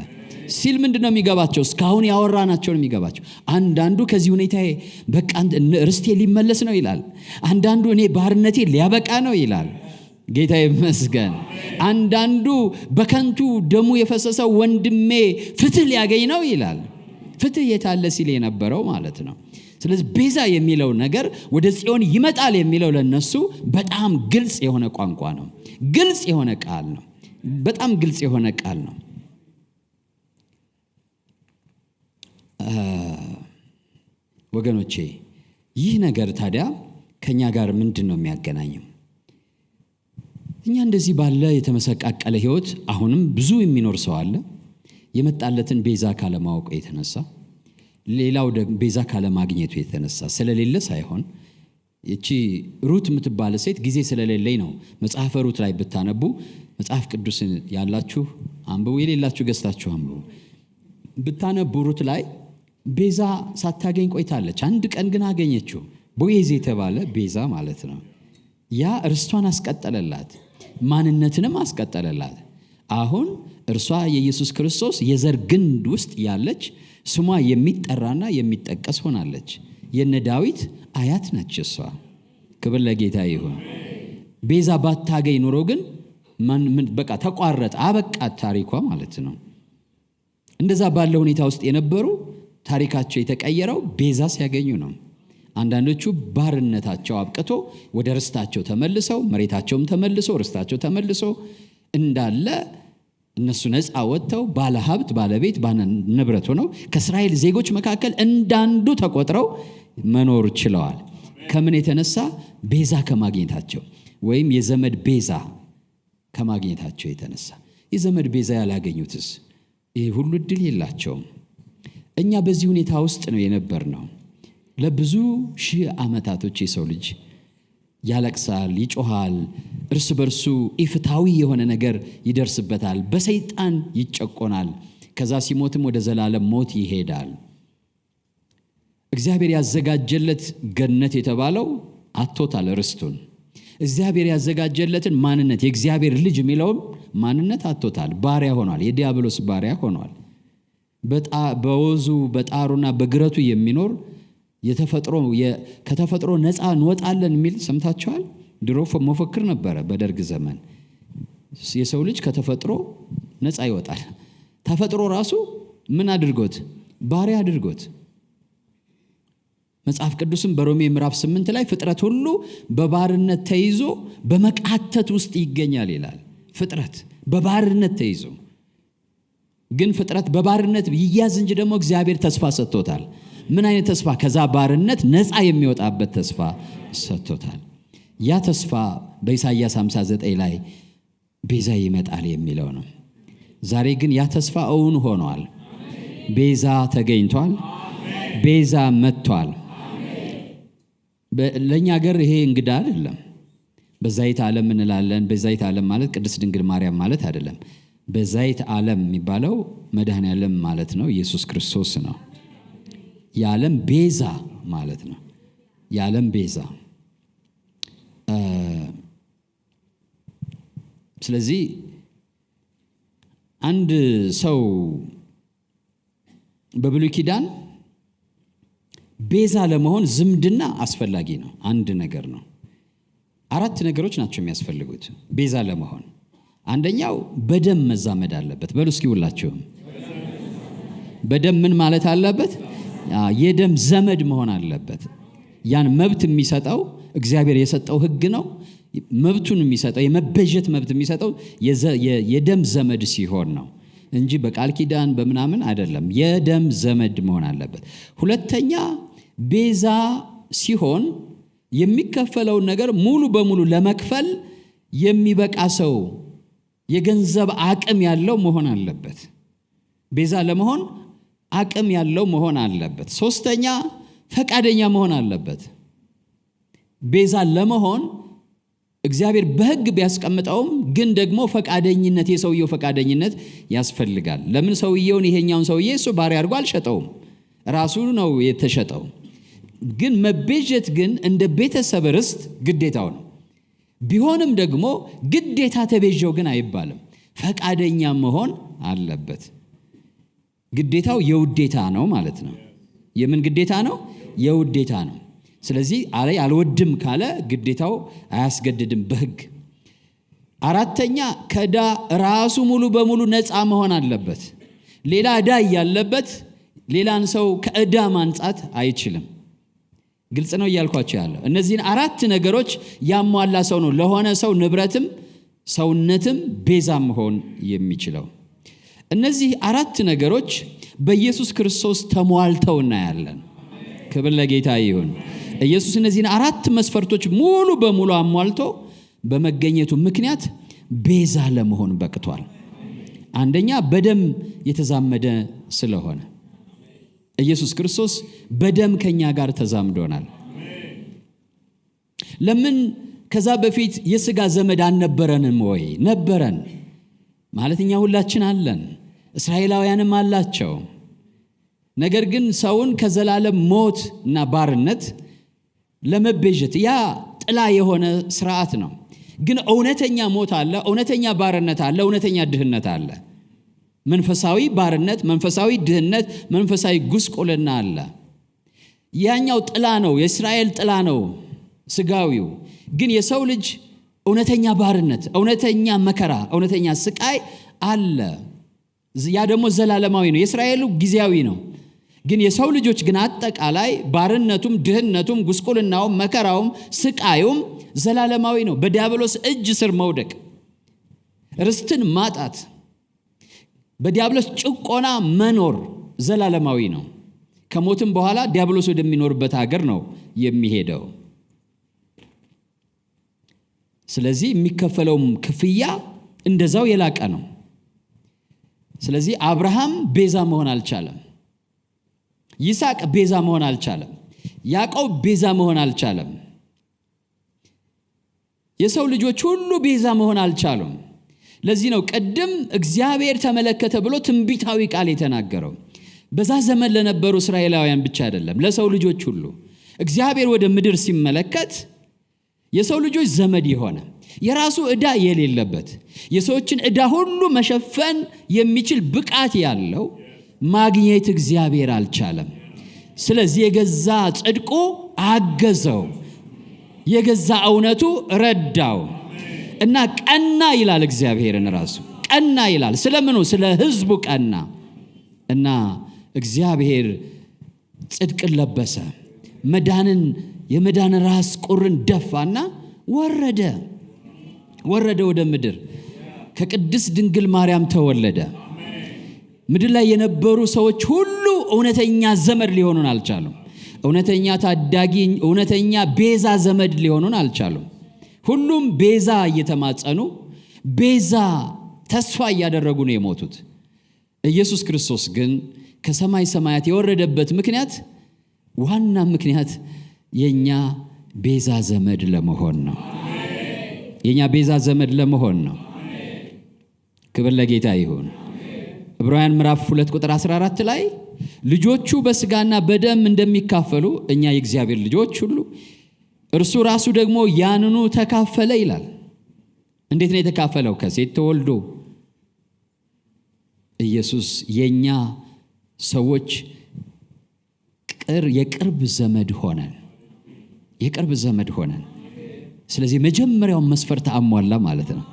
ሲል ምንድነው የሚገባቸው? እስካሁን ያወራናቸውን የሚገባቸው። አንዳንዱ ከዚህ ሁኔታ በቃ ርስቴ ሊመለስ ነው ይላል። አንዳንዱ እኔ ባርነቴ ሊያበቃ ነው ይላል። ጌታ ይመስገን። አንዳንዱ በከንቱ ደሙ የፈሰሰው ወንድሜ ፍትህ ሊያገኝ ነው ይላል። ፍትህ የታለ ሲል የነበረው ማለት ነው። ስለዚህ ቤዛ የሚለው ነገር ወደ ጽዮን ይመጣል የሚለው ለነሱ በጣም ግልጽ የሆነ ቋንቋ ነው። ግልጽ የሆነ ቃል ነው። በጣም ግልጽ የሆነ ቃል ነው። ወገኖቼ ይህ ነገር ታዲያ ከኛ ጋር ምንድን ነው የሚያገናኘው? እኛ እንደዚህ ባለ የተመሰቃቀለ ህይወት አሁንም ብዙ የሚኖር ሰው አለ። የመጣለትን ቤዛ ካለማወቁ የተነሳ፣ ሌላው ደግሞ ቤዛ ካለማግኘቱ የተነሳ ስለሌለ ሳይሆን፣ እቺ ሩት የምትባል ሴት ጊዜ ስለሌለኝ ነው። መጽሐፈ ሩት ላይ ብታነቡ መጽሐፍ ቅዱስን ያላችሁ አንብቡ፣ የሌላችሁ ገዝታችሁ አንብቡ። ብታነቡ ሩት ላይ ቤዛ ሳታገኝ ቆይታለች። አንድ ቀን ግን አገኘችው። ቦዔዝ የተባለ ቤዛ ማለት ነው። ያ ርስቷን አስቀጠለላት፣ ማንነትንም አስቀጠለላት። አሁን እርሷ የኢየሱስ ክርስቶስ የዘር ግንድ ውስጥ ያለች ስሟ የሚጠራና የሚጠቀስ ሆናለች። የነ ዳዊት አያት ነች እሷ። ክብር ለጌታ ይሁን። ቤዛ ባታገኝ ኑሮ ግን በቃ ተቋረጠ፣ አበቃት ታሪኳ ማለት ነው። እንደዛ ባለ ሁኔታ ውስጥ የነበሩ ታሪካቸው የተቀየረው ቤዛ ሲያገኙ ነው። አንዳንዶቹ ባርነታቸው አብቅቶ ወደ ርስታቸው ተመልሰው መሬታቸውም ተመልሶ ርስታቸው ተመልሶ እንዳለ እነሱ ነፃ ወጥተው ባለ ሀብት ባለቤት ንብረት ሆነው ከእስራኤል ዜጎች መካከል እንዳንዱ ተቆጥረው መኖር ችለዋል። ከምን የተነሳ? ቤዛ ከማግኘታቸው ወይም የዘመድ ቤዛ ከማግኘታቸው የተነሳ። የዘመድ ቤዛ ያላገኙትስ ይህ ሁሉ እድል የላቸውም። እኛ በዚህ ሁኔታ ውስጥ ነው የነበርነው። ለብዙ ሺህ ዓመታቶች የሰው ልጅ ያለቅሳል፣ ይጮሃል፣ እርስ በርሱ ኢፍታዊ የሆነ ነገር ይደርስበታል፣ በሰይጣን ይጨቆናል። ከዛ ሲሞትም ወደ ዘላለም ሞት ይሄዳል። እግዚአብሔር ያዘጋጀለት ገነት የተባለው አጥቶታል ርስቱን። እግዚአብሔር ያዘጋጀለትን ማንነት የእግዚአብሔር ልጅ የሚለውም ማንነት አጥቶታል። ባሪያ ሆኗል። የዲያብሎስ ባሪያ ሆኗል። በወዙ በጣሩና በግረቱ የሚኖር ከተፈጥሮ ነፃ እንወጣለን የሚል ሰምታችኋል። ድሮ መፈክር ነበረ በደርግ ዘመን። የሰው ልጅ ከተፈጥሮ ነፃ ይወጣል። ተፈጥሮ ራሱ ምን አድርጎት? ባሪያ አድርጎት። መጽሐፍ ቅዱስም በሮሜ ምዕራፍ 8 ላይ ፍጥረት ሁሉ በባርነት ተይዞ በመቃተት ውስጥ ይገኛል ይላል። ፍጥረት በባርነት ተይዞ ግን ፍጥረት በባርነት ይያዝ እንጂ ደግሞ እግዚአብሔር ተስፋ ሰጥቶታል። ምን አይነት ተስፋ? ከዛ ባርነት ነፃ የሚወጣበት ተስፋ ሰጥቶታል። ያ ተስፋ በኢሳይያስ 59 ላይ ቤዛ ይመጣል የሚለው ነው። ዛሬ ግን ያ ተስፋ እውን ሆኗል። ቤዛ ተገኝቷል። ቤዛ መጥቷል። ለኛ ሀገር ይሄ እንግዳ አይደለም። በዛይት ዓለም እንላለን። በዛይት ዓለም ማለት ቅድስት ድንግል ማርያም ማለት አይደለም። በዛይት ዓለም የሚባለው መድኃኔዓለም ማለት ነው። ኢየሱስ ክርስቶስ ነው። የዓለም ቤዛ ማለት ነው። የዓለም ቤዛ። ስለዚህ አንድ ሰው በብሉይ ኪዳን ቤዛ ለመሆን ዝምድና አስፈላጊ ነው። አንድ ነገር ነው። 4 ነገሮች ናቸው የሚያስፈልጉት ቤዛ ለመሆን። አንደኛው በደም መዛመድ አለበት። በሉ እስኪ ሁላችሁም በደም ምን ማለት አለበት? የደም ዘመድ መሆን አለበት። ያን መብት የሚሰጠው እግዚአብሔር የሰጠው ሕግ ነው። መብቱን የሚሰጠው የመበጀት መብት የሚሰጠው የደም ዘመድ ሲሆን ነው እንጂ በቃል ኪዳን በምናምን አይደለም። የደም ዘመድ መሆን አለበት። ሁለተኛ ቤዛ ሲሆን የሚከፈለውን ነገር ሙሉ በሙሉ ለመክፈል የሚበቃ ሰው የገንዘብ አቅም ያለው መሆን አለበት። ቤዛ ለመሆን አቅም ያለው መሆን አለበት። ሶስተኛ ፈቃደኛ መሆን አለበት። ቤዛ ለመሆን እግዚአብሔር በሕግ ቢያስቀምጠውም ግን ደግሞ ፈቃደኝነት፣ የሰውየው ፈቃደኝነት ያስፈልጋል። ለምን? ሰውየውን ይሄኛውን ሰውዬ እሱ ባሪያ አድርጎ አልሸጠውም፣ ራሱ ነው የተሸጠው። ግን መቤዠት ግን እንደ ቤተሰብ ርስት ግዴታው ነው። ቢሆንም ደግሞ ግዴታ ተቤዠው ግን አይባልም። ፈቃደኛ መሆን አለበት። ግዴታው የውዴታ ነው ማለት ነው። የምን ግዴታ ነው? የውዴታ ነው። ስለዚህ አልወድም ካለ ግዴታው አያስገድድም በሕግ። አራተኛ ከዕዳ ራሱ ሙሉ በሙሉ ነፃ መሆን አለበት። ሌላ ዕዳ እያለበት ሌላን ሰው ከዕዳ ማንጻት አይችልም። ግልጽ ነው እያልኳቸው ያለው። እነዚህን 4 ነገሮች ያሟላ ሰው ነው ለሆነ ሰው ንብረትም ሰውነትም ቤዛ መሆን የሚችለው። እነዚህ 4 ነገሮች በኢየሱስ ክርስቶስ ተሟልተው እናያለን። ክብር ለጌታ ይሁን። ኢየሱስ እነዚህን 4 መስፈርቶች ሙሉ በሙሉ አሟልቶ በመገኘቱ ምክንያት ቤዛ ለመሆን በቅቷል። አንደኛ በደም የተዛመደ ስለሆነ ኢየሱስ ክርስቶስ በደም ከኛ ጋር ተዛምዶናል። ለምን ከዛ በፊት የሥጋ ዘመድ አልነበረንም ወይ? ነበረን። ማለት እኛ ሁላችን አለን፣ እስራኤላውያንም አላቸው። ነገር ግን ሰውን ከዘላለም ሞት እና ባርነት ለመቤዠት ያ ጥላ የሆነ ስርዓት ነው። ግን እውነተኛ ሞት አለ፣ እውነተኛ ባርነት አለ፣ እውነተኛ ድህነት አለ። መንፈሳዊ ባርነት፣ መንፈሳዊ ድህነት፣ መንፈሳዊ ጉስቁልና አለ። ያኛው ጥላ ነው፣ የእስራኤል ጥላ ነው ስጋዊው። ግን የሰው ልጅ እውነተኛ ባርነት፣ እውነተኛ መከራ፣ እውነተኛ ስቃይ አለ። ያ ደግሞ ዘላለማዊ ነው። የእስራኤሉ ጊዜያዊ ነው። ግን የሰው ልጆች ግን አጠቃላይ ባርነቱም፣ ድህነቱም፣ ጉስቁልናውም፣ መከራውም፣ ስቃዩም ዘላለማዊ ነው። በዲያብሎስ እጅ ስር መውደቅ፣ ርስትን ማጣት፣ በዲያብሎስ ጭቆና መኖር ዘላለማዊ ነው። ከሞትም በኋላ ዲያብሎስ ወደሚኖርበት ሀገር ነው የሚሄደው። ስለዚህ የሚከፈለውም ክፍያ እንደዛው የላቀ ነው። ስለዚህ አብርሃም ቤዛ መሆን አልቻለም። ይስሐቅ ቤዛ መሆን አልቻለም። ያዕቆብ ቤዛ መሆን አልቻለም። የሰው ልጆች ሁሉ ቤዛ መሆን አልቻሉም። ለዚህ ነው ቅድም እግዚአብሔር ተመለከተ ብሎ ትንቢታዊ ቃል የተናገረው። በዛ ዘመን ለነበሩ እስራኤላውያን ብቻ አይደለም፣ ለሰው ልጆች ሁሉ እግዚአብሔር ወደ ምድር ሲመለከት የሰው ልጆች ዘመድ የሆነ የራሱ ዕዳ የሌለበት የሰዎችን ዕዳ ሁሉ መሸፈን የሚችል ብቃት ያለው ማግኘት እግዚአብሔር አልቻለም። ስለዚህ የገዛ ጽድቁ አገዘው፣ የገዛ እውነቱ ረዳው እና ቀና ይላል። እግዚአብሔርን ራሱ ቀና ይላል። ስለምኑ? ስለ ሕዝቡ ቀና እና እግዚአብሔር ጽድቅን ለበሰ፣ የመዳን ራስ ቁርን ደፋና ወረደ ወደ ምድር። ከቅድስት ድንግል ማርያም ተወለደ። ምድር ላይ የነበሩ ሰዎች ሁሉ እውነተኛ ዘመድ ሊሆኑን አልቻሉም። እውነተኛ ታዳጊ፣ እውነተኛ ቤዛ ዘመድ ሊሆኑን አልቻሉም። ሁሉም ቤዛ እየተማጸኑ ቤዛ ተስፋ እያደረጉ ነው የሞቱት። ኢየሱስ ክርስቶስ ግን ከሰማይ ሰማያት የወረደበት ምክንያት፣ ዋና ምክንያት የኛ ቤዛ ዘመድ ለመሆን ነው። የኛ ቤዛ ዘመድ ለመሆን ነው። ክብር ለጌታ ይሁን። ዕብራውያን ምዕራፍ 2 ቁጥር 14 ላይ ልጆቹ በስጋና በደም እንደሚካፈሉ እኛ የእግዚአብሔር ልጆች ሁሉ እርሱ ራሱ ደግሞ ያንኑ ተካፈለ ይላል። እንዴት ነው የተካፈለው? ከሴት ተወልዶ ኢየሱስ የኛ ሰዎች የቅርብ ዘመድ ሆነን። ስለዚህ መጀመሪያውን መስፈርት አሟላ ማለት ነው።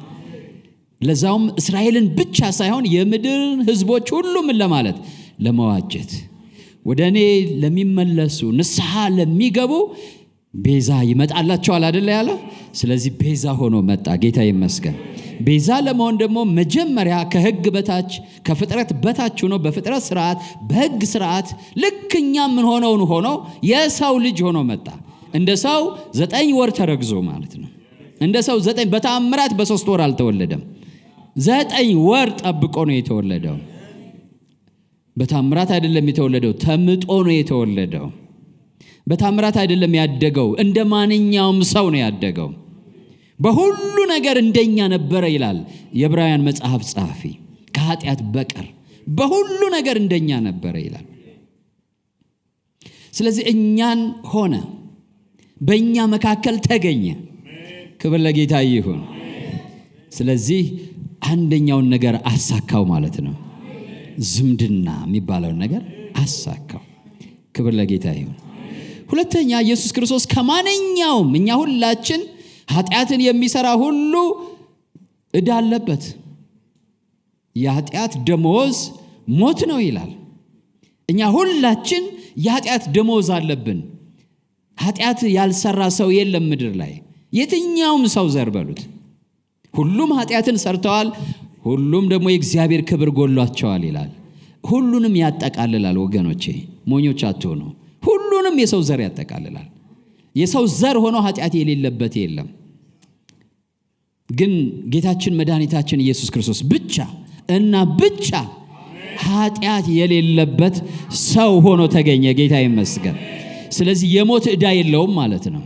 ለዛውም እስራኤልን ብቻ ሳይሆን የምድርን ሕዝቦች ሁሉ ምን ለማለት? ለመዋጀት፣ ወደ እኔ ለሚመለሱ ንስሐ ለሚገቡ ቤዛ ይመጣላቸዋል አይደል ያለ። ስለዚህ ቤዛ ሆኖ መጣ። ጌታ ይመስገን። ቤዛ ለመሆን ደግሞ መጀመሪያ ከሕግ በታች ከፍጥረት በታች ሆኖ በፍጥረት ስርዓት በሕግ ስርዓት ልክኛ ምን ሆኖ የሰው ልጅ ሆኖ መጣ። እንደ ሰው 9 ወር ተረግዞ ማለት ነው። እንደ ሰው 9 በተአምራት በ3 ወር አልተወለደም። 9 ወር ጠብቆ ነው የተወለደው። በተአምራት አይደለም የተወለደው፣ ተምጦ ነው የተወለደው። በተአምራት አይደለም ያደገው፣ እንደ ማንኛውም ሰው ነው ያደገው። በሁሉ ነገር እንደኛ ነበረ ይላል የዕብራውያን መጽሐፍ ጸሐፊ። ከኃጢአት በቀር በሁሉ ነገር እንደኛ ነበረ ይላል። ስለዚህ እኛን ሆነ፣ በእኛ መካከል ተገኘ። ክብር ለጌታ ይሁን። ስለዚህ አንደኛውን ነገር አሳካው ማለት ነው። ዝምድና የሚባለውን ነገር አሳካው። ክብር ለጌታ ይሁን። ሁለተኛ ኢየሱስ ክርስቶስ ከማንኛውም እኛ ሁላችን ኃጢአትን የሚሰራ ሁሉ ዕዳ አለበት። የኃጢአት ደሞዝ ሞት ነው ይላል። እኛ ሁላችን የኃጢአት ደሞዝ አለብን። ኃጢአት ያልሰራ ሰው የለም ምድር ላይ። የትኛውም ሰው ዘር በሉት፣ ሁሉም ኃጢአትን ሰርተዋል፣ ሁሉም ደግሞ የእግዚአብሔር ክብር ጎሏቸዋል ይላል። ሁሉንም ያጠቃልላል ወገኖቼ፣ ሞኞች አትሆኑ። ሁሉንም የሰው ዘር ያጠቃልላል። የሰው ዘር ሆኖ ኃጢአት የሌለበት የለም። ግን ጌታችን መድኃኒታችን ኢየሱስ ክርስቶስ ብቻ እና ብቻ ኃጢአት የሌለበት ሰው ሆኖ ተገኘ። ጌታ ይመስገን። ስለዚህ የሞት ዕዳ የለውም ማለት ነው።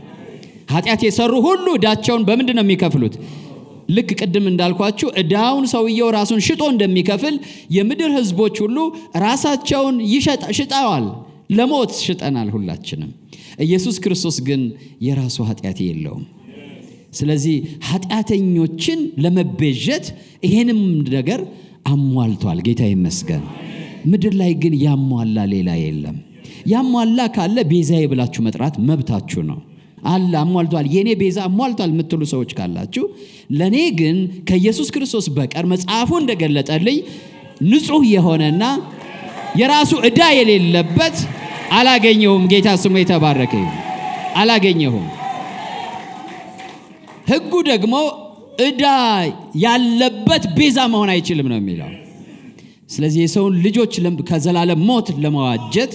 ኃጢአት የሰሩ ሁሉ ዕዳቸውን በምንድን ነው የሚከፍሉት? ልክ ቅድም እንዳልኳችሁ ዕዳውን ሰውየው ራሱን ሽጦ እንደሚከፍል የምድር ሕዝቦች ሁሉ ራሳቸውን ሽጠዋል። ለሞት ሽጠናል ሁላችንም። ኢየሱስ ክርስቶስ ግን የራሱ ኃጢአት የለውም። ስለዚህ ኃጢአተኞችን ለመቤዠት ይሄንም ነገር አሟልቷል። ጌታ ይመስገን። ምድር ላይ ግን ያሟላ ሌላ የለም። ያሟላ ካለ ቤዛዬ ብላችሁ መጥራት መብታችሁ ነው። አለ አሟልቷል፣ የኔ ቤዛ አሟልቷል የምትሉ ሰዎች ካላችሁ፣ ለኔ ግን ከኢየሱስ ክርስቶስ በቀር መጽሐፉ እንደገለጠልኝ ንጹህ የሆነና የራሱ ዕዳ የሌለበት አላገኘሁም። ጌታ ስሙ የተባረከ ይሁን። አላገኘሁም። ሕጉ ደግሞ ዕዳ ያለበት ቤዛ መሆን አይችልም ነው የሚለው። ስለዚህ የሰውን ልጆች ከዘላለም ሞት ለማዋጀት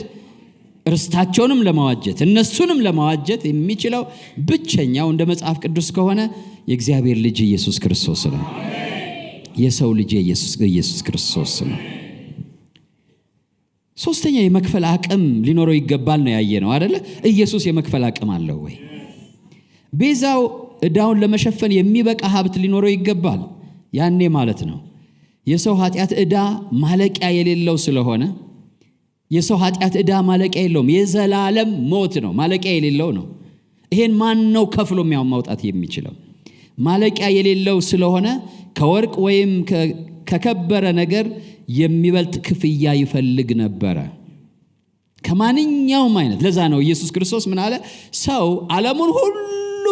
ርስታቸውንም ለማዋጀት እነሱንም ለማዋጀት የሚችለው ብቸኛው እንደ መጽሐፍ ቅዱስ ከሆነ የእግዚአብሔር ልጅ ኢየሱስ ክርስቶስ ነው። የሰው ልጅ ኢየሱስ ክርስቶስ ነው። ሶስተኛ የመክፈል አቅም ሊኖረው ይገባል ነው ያየነው አይደለ? ኢየሱስ የመክፈል አቅም አለው ወይ? ቤዛው ዕዳውን ለመሸፈን የሚበቃ ሀብት ሊኖረው ይገባል። ያኔ ማለት ነው የሰው ኃጢአት ዕዳ ማለቂያ የሌለው ስለሆነ የሰው ኃጢአት ዕዳ ማለቂያ የለውም። የዘላለም ሞት ነው፣ ማለቂያ የሌለው ነው። ይሄን ማን ነው ከፍሎ ማውጣት የሚችለው? ማለቂያ የሌለው ስለሆነ ከወርቅ ወይም ከከበረ ነገር የሚበልጥ ክፍያ ይፈልግ ነበረ፣ ከማንኛውም አይነት። ለዛ ነው ኢየሱስ ክርስቶስ ምን አለ? ሰው ዓለሙን ሁሉ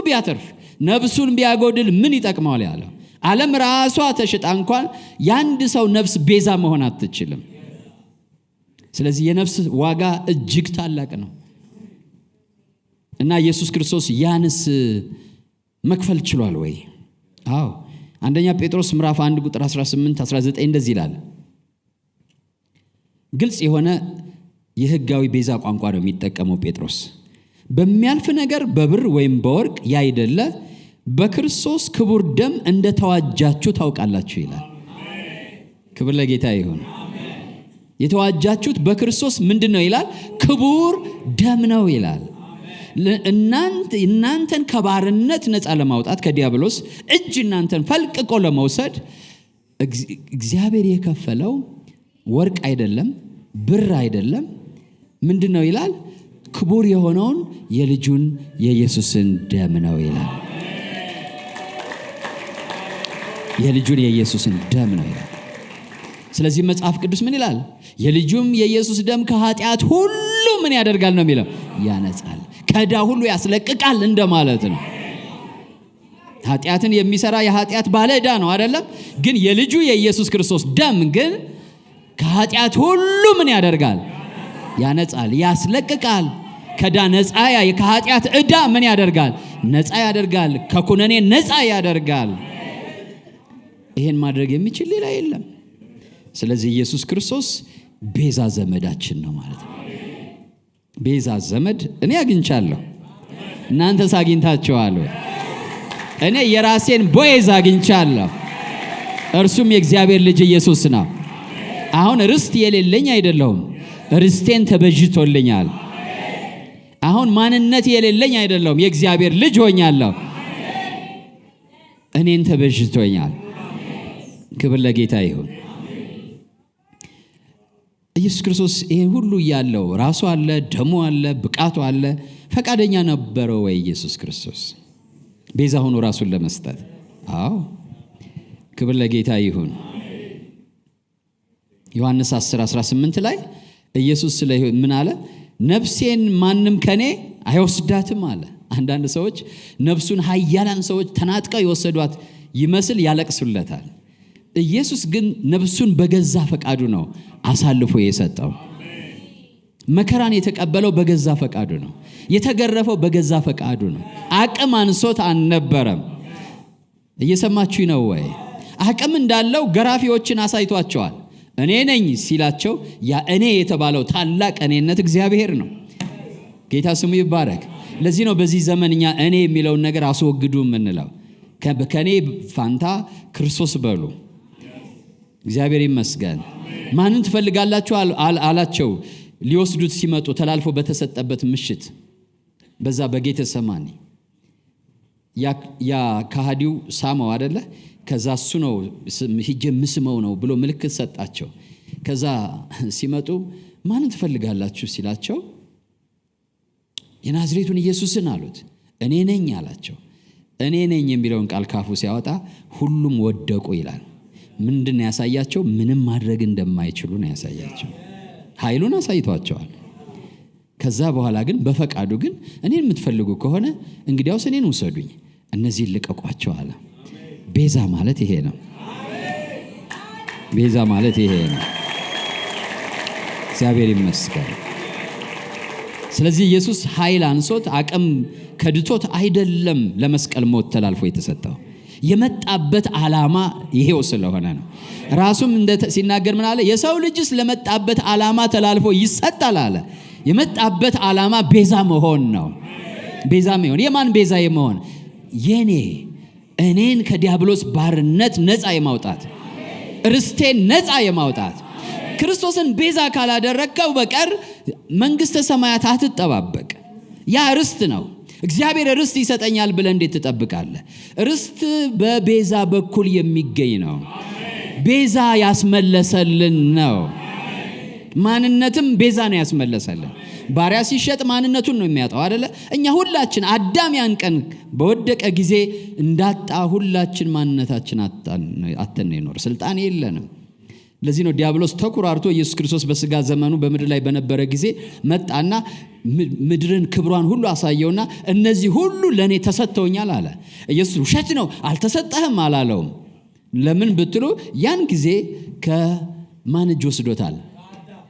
ቢያተርፍ ነፍሱን ቢያጎድል ምን ይጠቅመዋል ያለው። ዓለም ራሷ ተሽጣ እንኳን የአንድ ሰው ነፍስ ቤዛ መሆን አትችልም። ስለዚህ የነፍስ ዋጋ እጅግ ታላቅ ነው እና ኢየሱስ ክርስቶስ ያንስ መክፈል ችሏል ወይ? አዎ። አንደኛ ጴጥሮስ ምዕራፍ 1 ቁጥር 18 19 እንደዚህ ይላል። ግልጽ የሆነ የሕጋዊ ቤዛ ቋንቋ ነው የሚጠቀመው ጴጥሮስ። በሚያልፍ ነገር በብር ወይም በወርቅ ያይደለ በክርስቶስ ክቡር ደም እንደተዋጃችሁ ታውቃላችሁ ይላል። ክብር ለጌታ ይሁን። የተዋጃችሁት በክርስቶስ ምንድን ነው ይላል? ክቡር ደም ነው ይላል። እናንተን ከባርነት ነፃ ለማውጣት ከዲያብሎስ እጅ እናንተን ፈልቅቆ ለመውሰድ እግዚአብሔር የከፈለው ወርቅ አይደለም፣ ብር አይደለም። ምንድን ነው ይላል? ክቡር የሆነውን የልጁን የኢየሱስን ደም ነው ይላል። የልጁን የኢየሱስን ደም ነው ይላል። ስለዚህ መጽሐፍ ቅዱስ ምን ይላል? የልጁም የኢየሱስ ደም ከኃጢአት ሁሉ ምን ያደርጋል ነው የሚለው? ያነጻል፣ ከዕዳ ሁሉ ያስለቅቃል እንደማለት ነው። ኃጢአትን የሚሰራ የኃጢአት ባለ ዕዳ ነው አይደለም? ግን የልጁ የኢየሱስ ክርስቶስ ደም ግን ከኃጢአት ሁሉ ምን ያደርጋል? ያነጻል፣ ያስለቅቃል። ከዕዳ ነፃ ከኃጢአት ዕዳ ምን ያደርጋል? ነፃ ያደርጋል። ከኩነኔ ነፃ ያደርጋል። ይሄን ማድረግ የሚችል ሌላ የለም። ስለዚህ ኢየሱስ ክርስቶስ ቤዛ ዘመዳችን ነው ማለት ነው። ቤዛ ዘመድ እኔ አግኝቻለሁ፣ እናንተስ አግኝታችኋል? እኔ የራሴን ቦዔዝ አግኝቻለሁ፣ እርሱም የእግዚአብሔር ልጅ ኢየሱስ ነው። አሁን ርስት የሌለኝ አይደለሁም፣ ርስቴን ተበጅቶልኛል። አሁን ማንነት የሌለኝ አይደለሁም፣ የእግዚአብሔር ልጅ ሆኛለሁ። እኔን ተበጅቶኛል። ክብር ለጌታ ይሁን። ኢየሱስ ክርስቶስ ይሄን ሁሉ ያለው ራሱ አለ፣ ደሙ አለ፣ ብቃቱ አለ። ፈቃደኛ ነበረው ወይ ኢየሱስ ክርስቶስ ቤዛ ሆኖ ራሱን ለመስጠት? አዎ። ክብር ለጌታ ይሁን። ዮሐንስ 10:18 ላይ ኢየሱስ ስለ ምን አለ? ነፍሴን ማንም ከኔ አይወስዳትም አለ። አንዳንድ ሰዎች ነፍሱን ኃያላን ሰዎች ተናጥቀው የወሰዷት ይመስል ያለቅሱለታል። ኢየሱስ ግን ነፍሱን በገዛ ፈቃዱ ነው አሳልፎ የሰጠው። መከራን የተቀበለው በገዛ ፈቃዱ ነው። የተገረፈው በገዛ ፈቃዱ ነው። አቅም አንሶት አልነበረም። እየሰማችሁ ነው ወይ? አቅም እንዳለው ገራፊዎችን አሳይቷቸዋል። እኔ ነኝ ሲላቸው ያ እኔ የተባለው ታላቅ እኔነት እግዚአብሔር ነው። ጌታ ስሙ ይባረክ። ለዚህ ነው በዚህ ዘመን እኛ እኔ የሚለውን ነገር አስወግዱ የምንለው። ከኔ ፋንታ ክርስቶስ በሉ። እግዚአብሔር ይመስገን። ማንን ትፈልጋላችሁ አላቸው ሊወስዱት ሲመጡ ተላልፎ በተሰጠበት ምሽት በዛ በጌተሰማኒ ያ ከሃዲው ሳመው አይደለ? ከዛ እሱ ነው ሂጄ ምስመው ነው ብሎ ምልክት ሰጣቸው። ከዛ ሲመጡ ማንን ትፈልጋላችሁ ሲላቸው የናዝሬቱን ኢየሱስን አሉት። እኔ ነኝ አላቸው። እኔ ነኝ የሚለውን ቃል ካፉ ሲያወጣ ሁሉም ወደቁ ይላል። ምንድን ያሳያቸው? ምንም ማድረግ እንደማይችሉ ነው ያሳያቸው። ኃይሉን አሳይቷቸዋል። ከዛ በኋላ ግን በፈቃዱ ግን እኔን የምትፈልጉ ከሆነ እንግዲያውስ እኔን ውሰዱኝ፣ እነዚህን ልቀቋቸው አለ። ቤዛ ማለት ይሄ ነው። ቤዛ ማለት ይሄ ነው። እግዚአብሔር ይመስገን። ስለዚህ ኢየሱስ ኃይል አንሶት አቅም ከድቶት አይደለም ለመስቀል ሞት ተላልፎ የተሰጠው። የመጣበት ዓላማ ይሄው ስለሆነ ነው። ራሱም ሲናገር ምን አለ? የሰው ልጅስ ለመጣበት ዓላማ ተላልፎ ይሰጣል አለ። የመጣበት ዓላማ ቤዛ መሆን ነው። ቤዛ መሆን የማን ቤዛ የመሆን? የኔ እኔን ከዲያብሎስ ባርነት ነፃ የማውጣት ርስቴን ነፃ የማውጣት። ክርስቶስን ቤዛ ካላደረግከው በቀር መንግሥተ ሰማያት አትጠባበቅ። ያ ርስት ነው። እግዚአብሔር ርስት ይሰጠኛል ብለህ እንዴት ትጠብቃለህ? ርስት በቤዛ በኩል የሚገኝ ነው። ቤዛ ያስመለሰልን ነው። ማንነትም ቤዛ ነው ያስመለሰልን። ባሪያ ሲሸጥ ማንነቱን ነው የሚያጣው አይደለ? እኛ ሁላችን አዳም ያን ቀን በወደቀ ጊዜ እንዳጣ ሁላችን ማንነታችን አጥተን ይኖር ስልጣን የለንም። ለዚህ ነው ዲያብሎስ ተኩራርቶ ኢየሱስ ክርስቶስ በስጋ ዘመኑ በምድር ላይ በነበረ ጊዜ መጣና ምድርን ክብሯን ሁሉ አሳየውና እነዚህ ሁሉ ለኔ ተሰጥተውኛል አለ። ኢየሱስ ውሸት ነው አልተሰጠህም አላለውም። ለምን ብትሉ ያን ጊዜ ከማን እጅ ወስዶታል?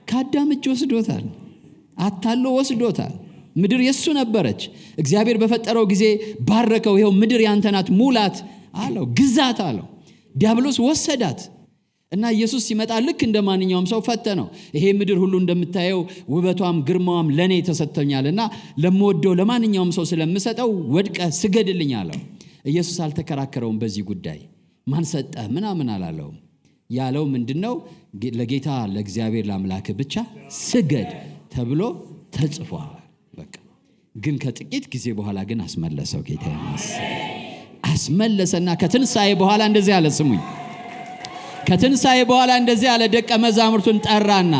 ከአዳም እጅ ወስዶታል። አታሎ ወስዶታል። ምድር የሱ ነበረች። እግዚአብሔር በፈጠረው ጊዜ ባረከው። ይሄው ምድር ያንተ ናት ሙላት አለው፣ ግዛት አለው። ዲያብሎስ ወሰዳት እና ኢየሱስ ሲመጣ ልክ እንደ ማንኛውም ሰው ፈተነው። ይሄ ምድር ሁሉ እንደምታየው ውበቷም ግርማዋም ለኔ ተሰጥቶኛልና ለምወደው ለማንኛውም ሰው ስለምሰጠው ወድቀ ስገድልኝ አለው። ኢየሱስ አልተከራከረውም በዚህ ጉዳይ። ማን ሰጠህ ምናምን አላለውም። ያለው ምንድነው? ለጌታ ለእግዚአብሔር ለአምላክ ብቻ ስገድ ተብሎ ተጽፏል። በቃ ግን ከጥቂት ጊዜ በኋላ ግን አስመለሰው። ጌታ አስመለሰና ከትንሳኤ በኋላ እንደዚህ አለ። ስሙኝ፣ ከትንሳኤ በኋላ እንደዚህ አለ። ደቀ መዛሙርቱን ጠራና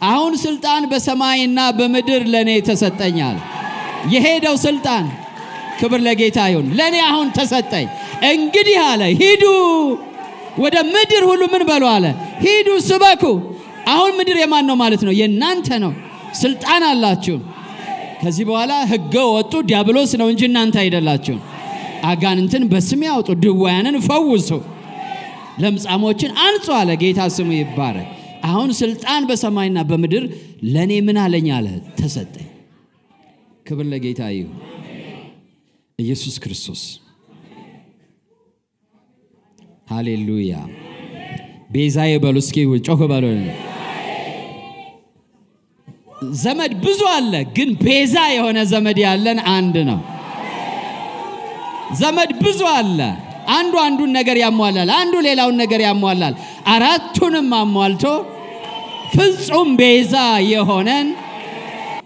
አሁን ስልጣን በሰማይና በምድር ለኔ ተሰጠኛል። የሄደው ስልጣን ክብር ለጌታ ይሁን። ለኔ አሁን ተሰጠኝ። እንግዲህ አለ ሂዱ ወደ ምድር ሁሉ ምን በሉ አለ? ሂዱ ስበኩ። አሁን ምድር የማን ነው ማለት ነው? የእናንተ ነው። ስልጣን አላችሁ። ከዚህ በኋላ ሕገ ወጡ ዲያብሎስ ነው እንጂ እናንተ አይደላችሁ። አጋንንትን በስሜ ያውጡ፣ ድውያንን ፈውሱ፣ ለምጻሞችን አንጹ አለ። ጌታ ስሙ ይባረክ። አሁን ስልጣን በሰማይና በምድር ለኔ ምን አለኝ አለ? ተሰጠኝ። ክብር ለጌታ ይሁን። ኢየሱስ ክርስቶስ ሃሌሉያ። ቤዛዬ በሉ እስኪ ጮክ በሉ። ዘመድ ብዙ አለ፣ ግን ቤዛ የሆነ ዘመድ ያለን አንድ ነው። ዘመድ ብዙ አለ፣ አንዱ አንዱን ነገር ያሟላል፣ አንዱ ሌላውን ነገር ያሟላል። አራቱንም አሟልቶ ፍጹም ቤዛ የሆነን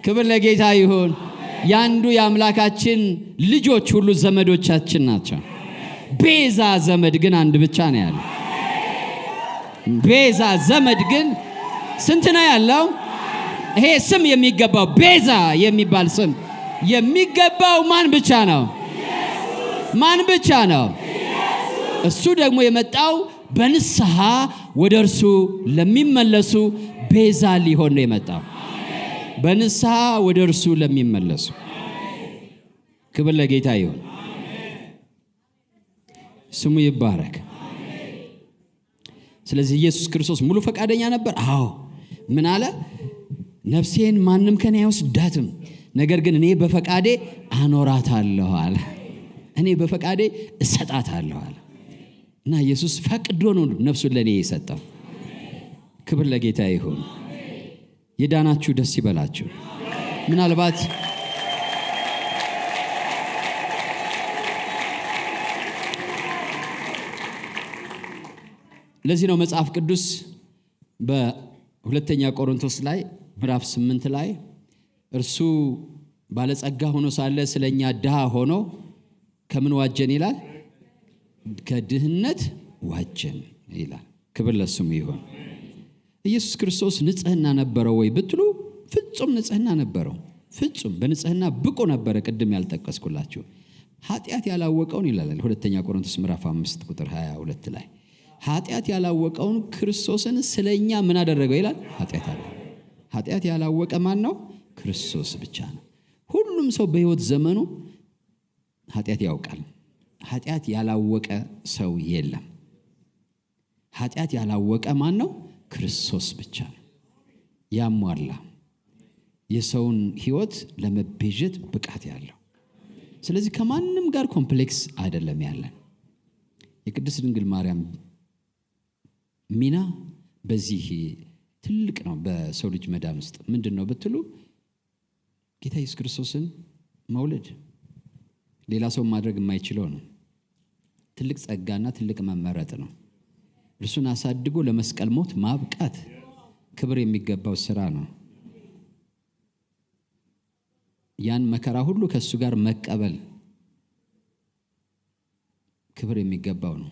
ክብር ለጌታ ይሁን። ያንዱ የአምላካችን ልጆች ሁሉ ዘመዶቻችን ናቸው። ቤዛ ዘመድ ግን አንድ ብቻ ነው ያለው። ቤዛ ዘመድ ግን ስንት ነው ያለው? ይሄ ስም የሚገባው ቤዛ የሚባል ስም የሚገባው ማን ብቻ ነው? ማን ብቻ ነው? እሱ ደግሞ የመጣው በንስሐ ወደ እርሱ ለሚመለሱ ቤዛ ሊሆን ነው የመጣው። በንስሐ ወደ እርሱ ለሚመለሱ ክብር ለጌታ ይሁን። ስሙ ይባረክ። ስለዚህ ኢየሱስ ክርስቶስ ሙሉ ፈቃደኛ ነበር። አዎ ምን አለ? ነፍሴን ማንም ከኔ አይወስዳትም፣ ነገር ግን እኔ በፈቃዴ አኖራታለሁ አለ። እኔ በፈቃዴ እሰጣታለሁ አለ። እና ኢየሱስ ፈቅዶ ነው ነፍሱን ለኔ የሰጠው። ክብር ለጌታ ይሁን። የዳናችሁ ደስ ይበላችሁ። ምናልባት ለዚህ ነው መጽሐፍ ቅዱስ በሁለተኛ ቆሮንቶስ ላይ ምዕራፍ 8 ላይ እርሱ ባለጸጋ ሆኖ ሳለ ስለኛ ድሃ ሆኖ ከምን ዋጀን ይላል? ከድህነት ዋጀን ይላል። ክብር ለስሙ ይሁን። ኢየሱስ ክርስቶስ ንጽሕና ነበረው ወይ ብትሉ ፍጹም ንጽሕና ነበረው። ፍጹም በንጽሕና ብቁ ነበረ። ቅድም ያልጠቀስኩላችሁ ኃጢአት ያላወቀውን ይላል ሁለተኛ ቆሮንቶስ ምዕራፍ 5 ቁጥር 22 ላይ ኃጢአት ያላወቀውን ክርስቶስን ስለኛ ምን አደረገው ይላል? ኃጢአት ያላወቀ ማን ነው? ክርስቶስ ብቻ ነው። ሁሉም ሰው በሕይወት ዘመኑ ኃጢአት ያውቃል። ኃጢአት ያላወቀ ሰው የለም። ኃጢአት ያላወቀ ማን ነው? ክርስቶስ ብቻ ነው። ያሟላ የሰውን ሕይወት ለመቤዠት ብቃት ያለው። ስለዚህ ከማንም ጋር ኮምፕሌክስ አይደለም ያለን። የቅድስት ድንግል ማርያም ሚና በዚህ ትልቅ ነው። በሰው ልጅ መዳን ውስጥ ምንድን ነው ብትሉ ጌታ ኢየሱስ ክርስቶስን መውለድ ሌላ ሰው ማድረግ የማይችለው ነው። ትልቅ ጸጋና ትልቅ መመረጥ ነው። እርሱን አሳድጎ ለመስቀል ሞት ማብቃት ክብር የሚገባው ስራ ነው። ያን መከራ ሁሉ ከእሱ ጋር መቀበል ክብር የሚገባው ነው።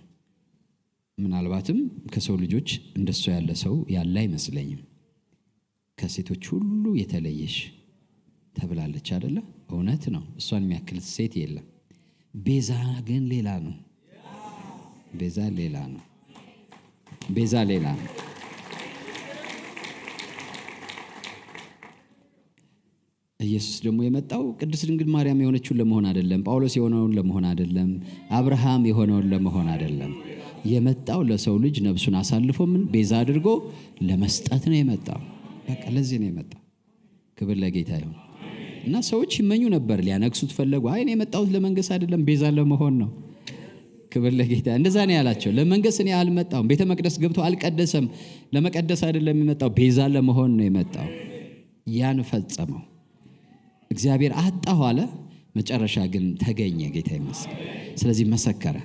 ምናልባትም ከሰው ልጆች እንደሱ ያለ ሰው ያለ አይመስለኝም። ከሴቶች ሁሉ የተለየሽ ተብላለች አይደለ? እውነት ነው። እሷን የሚያክል ሴት የለም። ቤዛ ግን ሌላ ነው። ቤዛ ሌላ ነው። ቤዛ ሌላ ነው። ኢየሱስ ደግሞ የመጣው ቅድስት ድንግል ማርያም የሆነችውን ለመሆን አይደለም። ጳውሎስ የሆነውን ለመሆን አይደለም። አብርሃም የሆነውን ለመሆን አይደለም። የመጣው ለሰው ልጅ ነፍሱን አሳልፎ ምን ቤዛ አድርጎ ለመስጠት ነው የመጣው። በቃ ለዚህ ነው የመጣው። ክብር ለጌታ ይሁን። እና ሰዎች ይመኙ ነበር፣ ሊያነግሱት ፈለጉ። አይ እኔ የመጣሁት ለመንገስ አይደለም ቤዛ ለመሆን ነው። ክብር ለጌታ። እንደዛ ነው ያላቸው። ለመንገስ እኔ አልመጣሁም። ቤተ መቅደስ ገብቶ አልቀደሰም። ለመቀደስ አይደለም የመጣው፣ ቤዛ ለመሆን ነው የመጣው። ያን ፈጸመው። እግዚአብሔር አጣሁ አለ። መጨረሻ ግን ተገኘ። ጌታ ይመስገን። ስለዚህ መሰከረ፣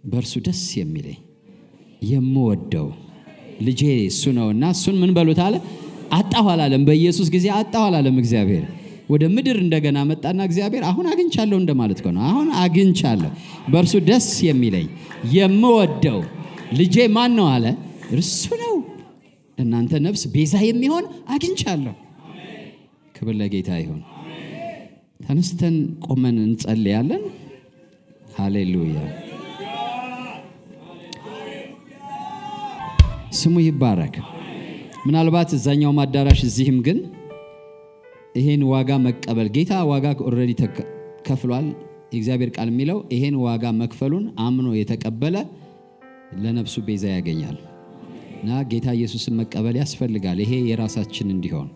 በእርሱ ደስ የሚለኝ የምወደው ልጄ እሱ ነውና እሱን ምን በሉት አለ። አጣሁ አላለም። በኢየሱስ ጊዜ አጣሁ አላለም። እግዚአብሔር ወደ ምድር እንደገና መጣና እግዚአብሔር አሁን አግኝቻለሁ እንደማለት ነው። አሁን አግኝቻለሁ፣ በእርሱ ደስ የሚለኝ የምወደው ልጄ ማን ነው አለ። እርሱ ነው። ለእናንተ ነፍስ ቤዛ የሚሆን አግኝቻለሁ። ክብር ለጌታ ይሁን። ተነስተን ቆመን እንጸልያለን። ሃሌሉያ፣ ስሙ ይባረክ። ምናልባት እዛኛው አዳራሽ እዚህም ግን ይሄን ዋጋ መቀበል ጌታ ዋጋ ኦልሬዲ ከፍሏል። የእግዚአብሔር ቃል የሚለው ይሄን ዋጋ መክፈሉን አምኖ የተቀበለ ለነፍሱ ቤዛ ያገኛል። እና ጌታ ኢየሱስን መቀበል ያስፈልጋል። ይሄ የራሳችን እንዲሆን።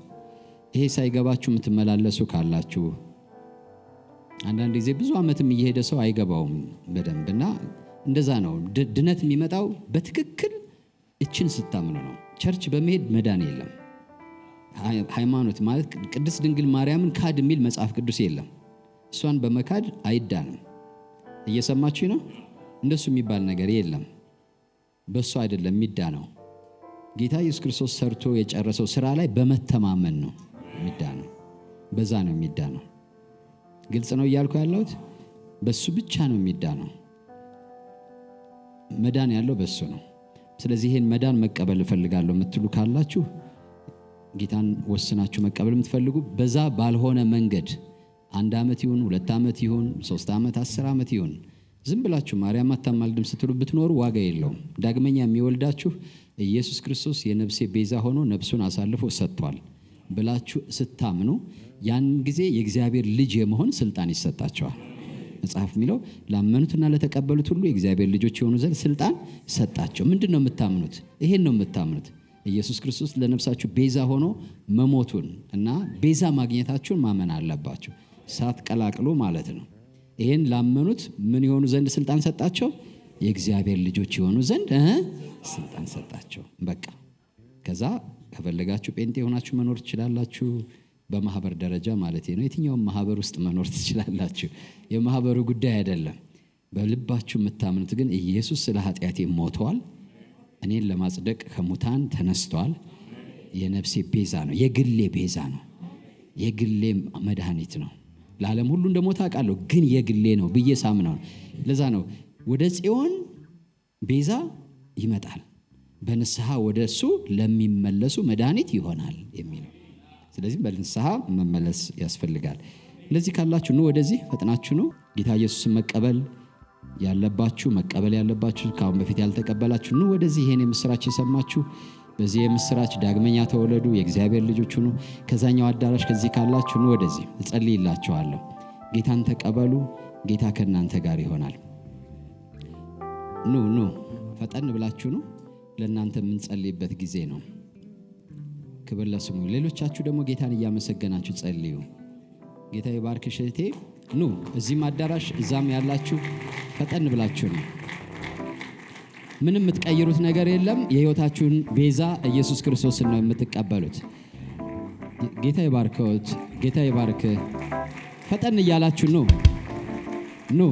ይሄ ሳይገባችሁ የምትመላለሱ ካላችሁ አንዳንድ ጊዜ ብዙ ዓመትም እየሄደ ሰው አይገባውም በደንብ። እና እንደዛ ነው ድነት የሚመጣው በትክክል እችን ስታምኑ ነው። ቸርች በመሄድ መዳን የለም። ሃይማኖት ማለት ቅድስት ድንግል ማርያምን ካድ የሚል መጽሐፍ ቅዱስ የለም። እሷን በመካድ አይዳንም። እየሰማችሁ ነው? እንደሱ የሚባል ነገር የለም። በእሱ አይደለም የሚዳነው። ጌታ ኢየሱስ ክርስቶስ ሰርቶ የጨረሰው ስራ ላይ በመተማመን ነው የሚዳነው። በዛ ነው የሚዳነው። ግልጽ ነው እያልኩ ያለሁት። በሱ ብቻ ነው የሚዳነው። መዳን ያለው በሱ ነው። ስለዚህ ይሄን መዳን መቀበል እፈልጋለሁ የምትሉ ካላችሁ ጌታን ወስናችሁ መቀበል የምትፈልጉ በዛ ባልሆነ መንገድ 1 ዓመት ይሁን 2 ዓመት ይሁን 3 ዓመት 10 ዓመት ይሁን ዝም ብላችሁ ማርያም አታማልድም ስትሉ ብትኖሩ ዋጋ የለውም። ዳግመኛ የሚወልዳችሁ ኢየሱስ ክርስቶስ የነፍሴ ቤዛ ሆኖ ነፍሱን አሳልፎ ሰጥቷል ብላችሁ ስታምኑ ያን ጊዜ የእግዚአብሔር ልጅ የመሆን ስልጣን ይሰጣቸዋል። መጽሐፍ የሚለው ላመኑትና ለተቀበሉት ሁሉ የእግዚአብሔር ልጆች የሆኑ ዘንድ ስልጣን ሰጣቸው። ምንድን ነው የምታምኑት? ይሄን ነው የምታምኑት። ኢየሱስ ክርስቶስ ለነፍሳችሁ ቤዛ ሆኖ መሞቱን እና ቤዛ ማግኘታችሁን ማመን አለባችሁ፣ ሳትቀላቅሉ ማለት ነው። ይሄን ላመኑት ምን የሆኑ ዘንድ ስልጣን ሰጣቸው? የእግዚአብሔር ልጆች የሆኑ ዘንድ ስልጣን ሰጣቸው። በቃ ከዛ ከፈለጋችሁ ጴንጤ ሆናችሁ መኖር ትችላላችሁ። በማህበር ደረጃ ማለት ነው። የትኛውም ማህበር ውስጥ መኖር ትችላላችሁ። የማህበሩ ጉዳይ አይደለም። በልባችሁ የምታምኑት ግን ኢየሱስ ስለ ኃጢአቴ ሞቷል፣ እኔን ለማጽደቅ ከሙታን ተነስቷል፣ የነፍሴ ቤዛ ነው፣ የግሌ ቤዛ ነው፣ የግሌ መድኃኒት ነው ለዓለም ሁሉ እንደሞተ አውቃለሁ፣ ግን የግሌ ነው ብዬ ሳምነው። ለዛ ነው ወደ ጽዮን ቤዛ ይመጣል፣ በንስሐ ወደ እሱ ለሚመለሱ መድኃኒት ይሆናል የሚለው። ስለዚህ በንስሐ መመለስ ያስፈልጋል። እንደዚህ ካላችሁ ኑ ወደዚህ ፈጥናችሁ ነው ጌታ ኢየሱስን መቀበል ያለባችሁ ከአሁን በፊት ያልተቀበላችሁ ኑ ወደዚህ። ይሄን የምስራች የሰማችሁ በዚህ የምስራች ዳግመኛ ተወለዱ፣ የእግዚአብሔር ልጆች ሁኑ። ከዛኛው አዳራሽ ከዚህ ካላችሁ ኑ ወደዚህ፣ እጸልይላችኋለሁ። ጌታን ተቀበሉ። ጌታ ከእናንተ ጋር ይሆናል። ኑ ፈጠን ብላችሁ ነው፣ ለእናንተ የምንጸልይበት ጊዜ ነው። ክብር ለስሙ። ሌሎቻችሁ ደግሞ ጌታን እያመሰገናችሁ ጸልዩ። ጌታ ይባርክሽ እህቴ። ኑ እዚህም አዳራሽ እዛም ያላችሁ ፈጠን ብላችሁ ነው። ምንም የምትቀይሩት ነገር የለም። የሕይወታችሁን ቤዛ ኢየሱስ ክርስቶስን ነው የምትቀበሉት። ጌታ ይባርከውት። ጌታ ይባርክ። ፈጠን እያላችሁ ኑ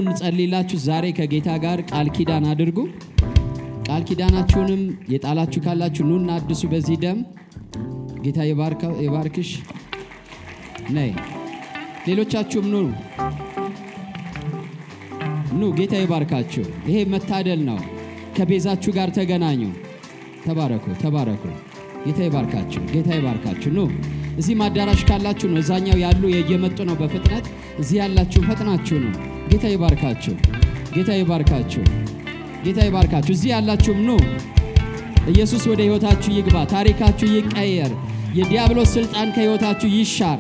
እንጸልይላችሁ። ዛሬ ከጌታ ጋር ቃል ኪዳን አድርጉ። ቃል ኪዳናችሁንም የጣላችሁ ካላችሁ ኑና አድሱ በዚህ ደም። ጌታ ይባርክሽ። ነይ ሌሎቻችሁም ኑ ጌታ ይባርካችሁ። ይሄ መታደል ነው። ከቤዛችሁ ጋር ተገናኙ። ተባረኩ። ጌታ ይባርካችሁ። ኑ እዚህ አዳራሽ ካላችሁ ነው። እዛኛው ያሉ እየመጡ ነው በፍጥነት። እዚህ ያላችሁ ፈጥናችሁ ነው። ጌታ ይባርካችሁ። እዚህ ያላችሁም ኑ። ኢየሱስ ወደ ሕይወታችሁ ይግባ። ታሪካችሁ ይቀየር። የዲያብሎስ ስልጣን ከሕይወታችሁ ይሻር።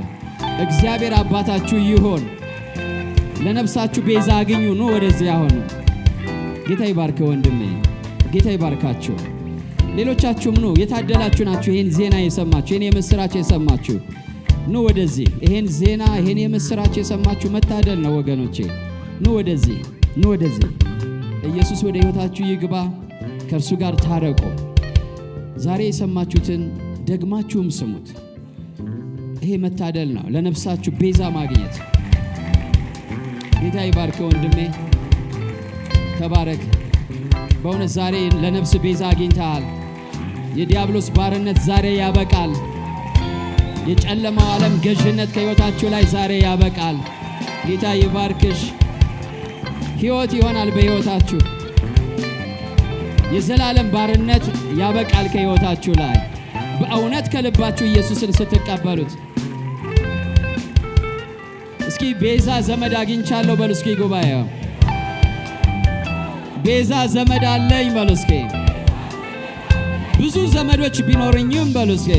እግዚአብሔር አባታችሁ ይሆን። ለነፍሳችሁ ቤዛ አግኙ። ኑ ወደዚህ አሁን። ጌታ ይባርክ ወንድሜ። ጌታ ይባርካችሁ። ሌሎቻችሁም ኑ። የታደላችሁ ናችሁ። ይሄን ዜና የሰማችሁ፣ ይሄን የምስራች የሰማችሁ ኑ ወደዚህ። ይሄን ዜና፣ ይሄን የምስራች የሰማችሁ መታደል ነው ወገኖቼ። ኑ ወደዚህ። ኢየሱስ ወደ ሕይወታችሁ ይግባ። ከእርሱ ጋር ታረቁ። ዛሬ የሰማችሁትን ደግማችሁም ስሙት። ይሄ መታደል ነው፣ ለነፍሳችሁ ቤዛ ማግኘት። ጌታ ይባርክ ወንድሜ። ተባረክ። በእውነት ዛሬ ለነፍስ ቤዛ አግኝተሃል። የዲያብሎስ ባርነት ዛሬ ያበቃል። የጨለማው ዓለም ገዥነት ከሕይወታችሁ ላይ ዛሬ ያበቃል። ጌታ ይባርክሽ። ሕይወት ይሆናል በሕይወታችሁ። የዘላለም ባርነት ያበቃል ከሕይወታችሁ ላይ በእውነት ከልባችሁ ኢየሱስን ስትቀበሉት። እስኪ ቤዛ ዘመድ አግኝቻለሁ በሉ። እስኪ ጉባኤው ቤዛ ዘመድ አለኝ በሉ። እስኪ ብዙ ዘመዶች ቢኖርኝም በሉ። እስኪ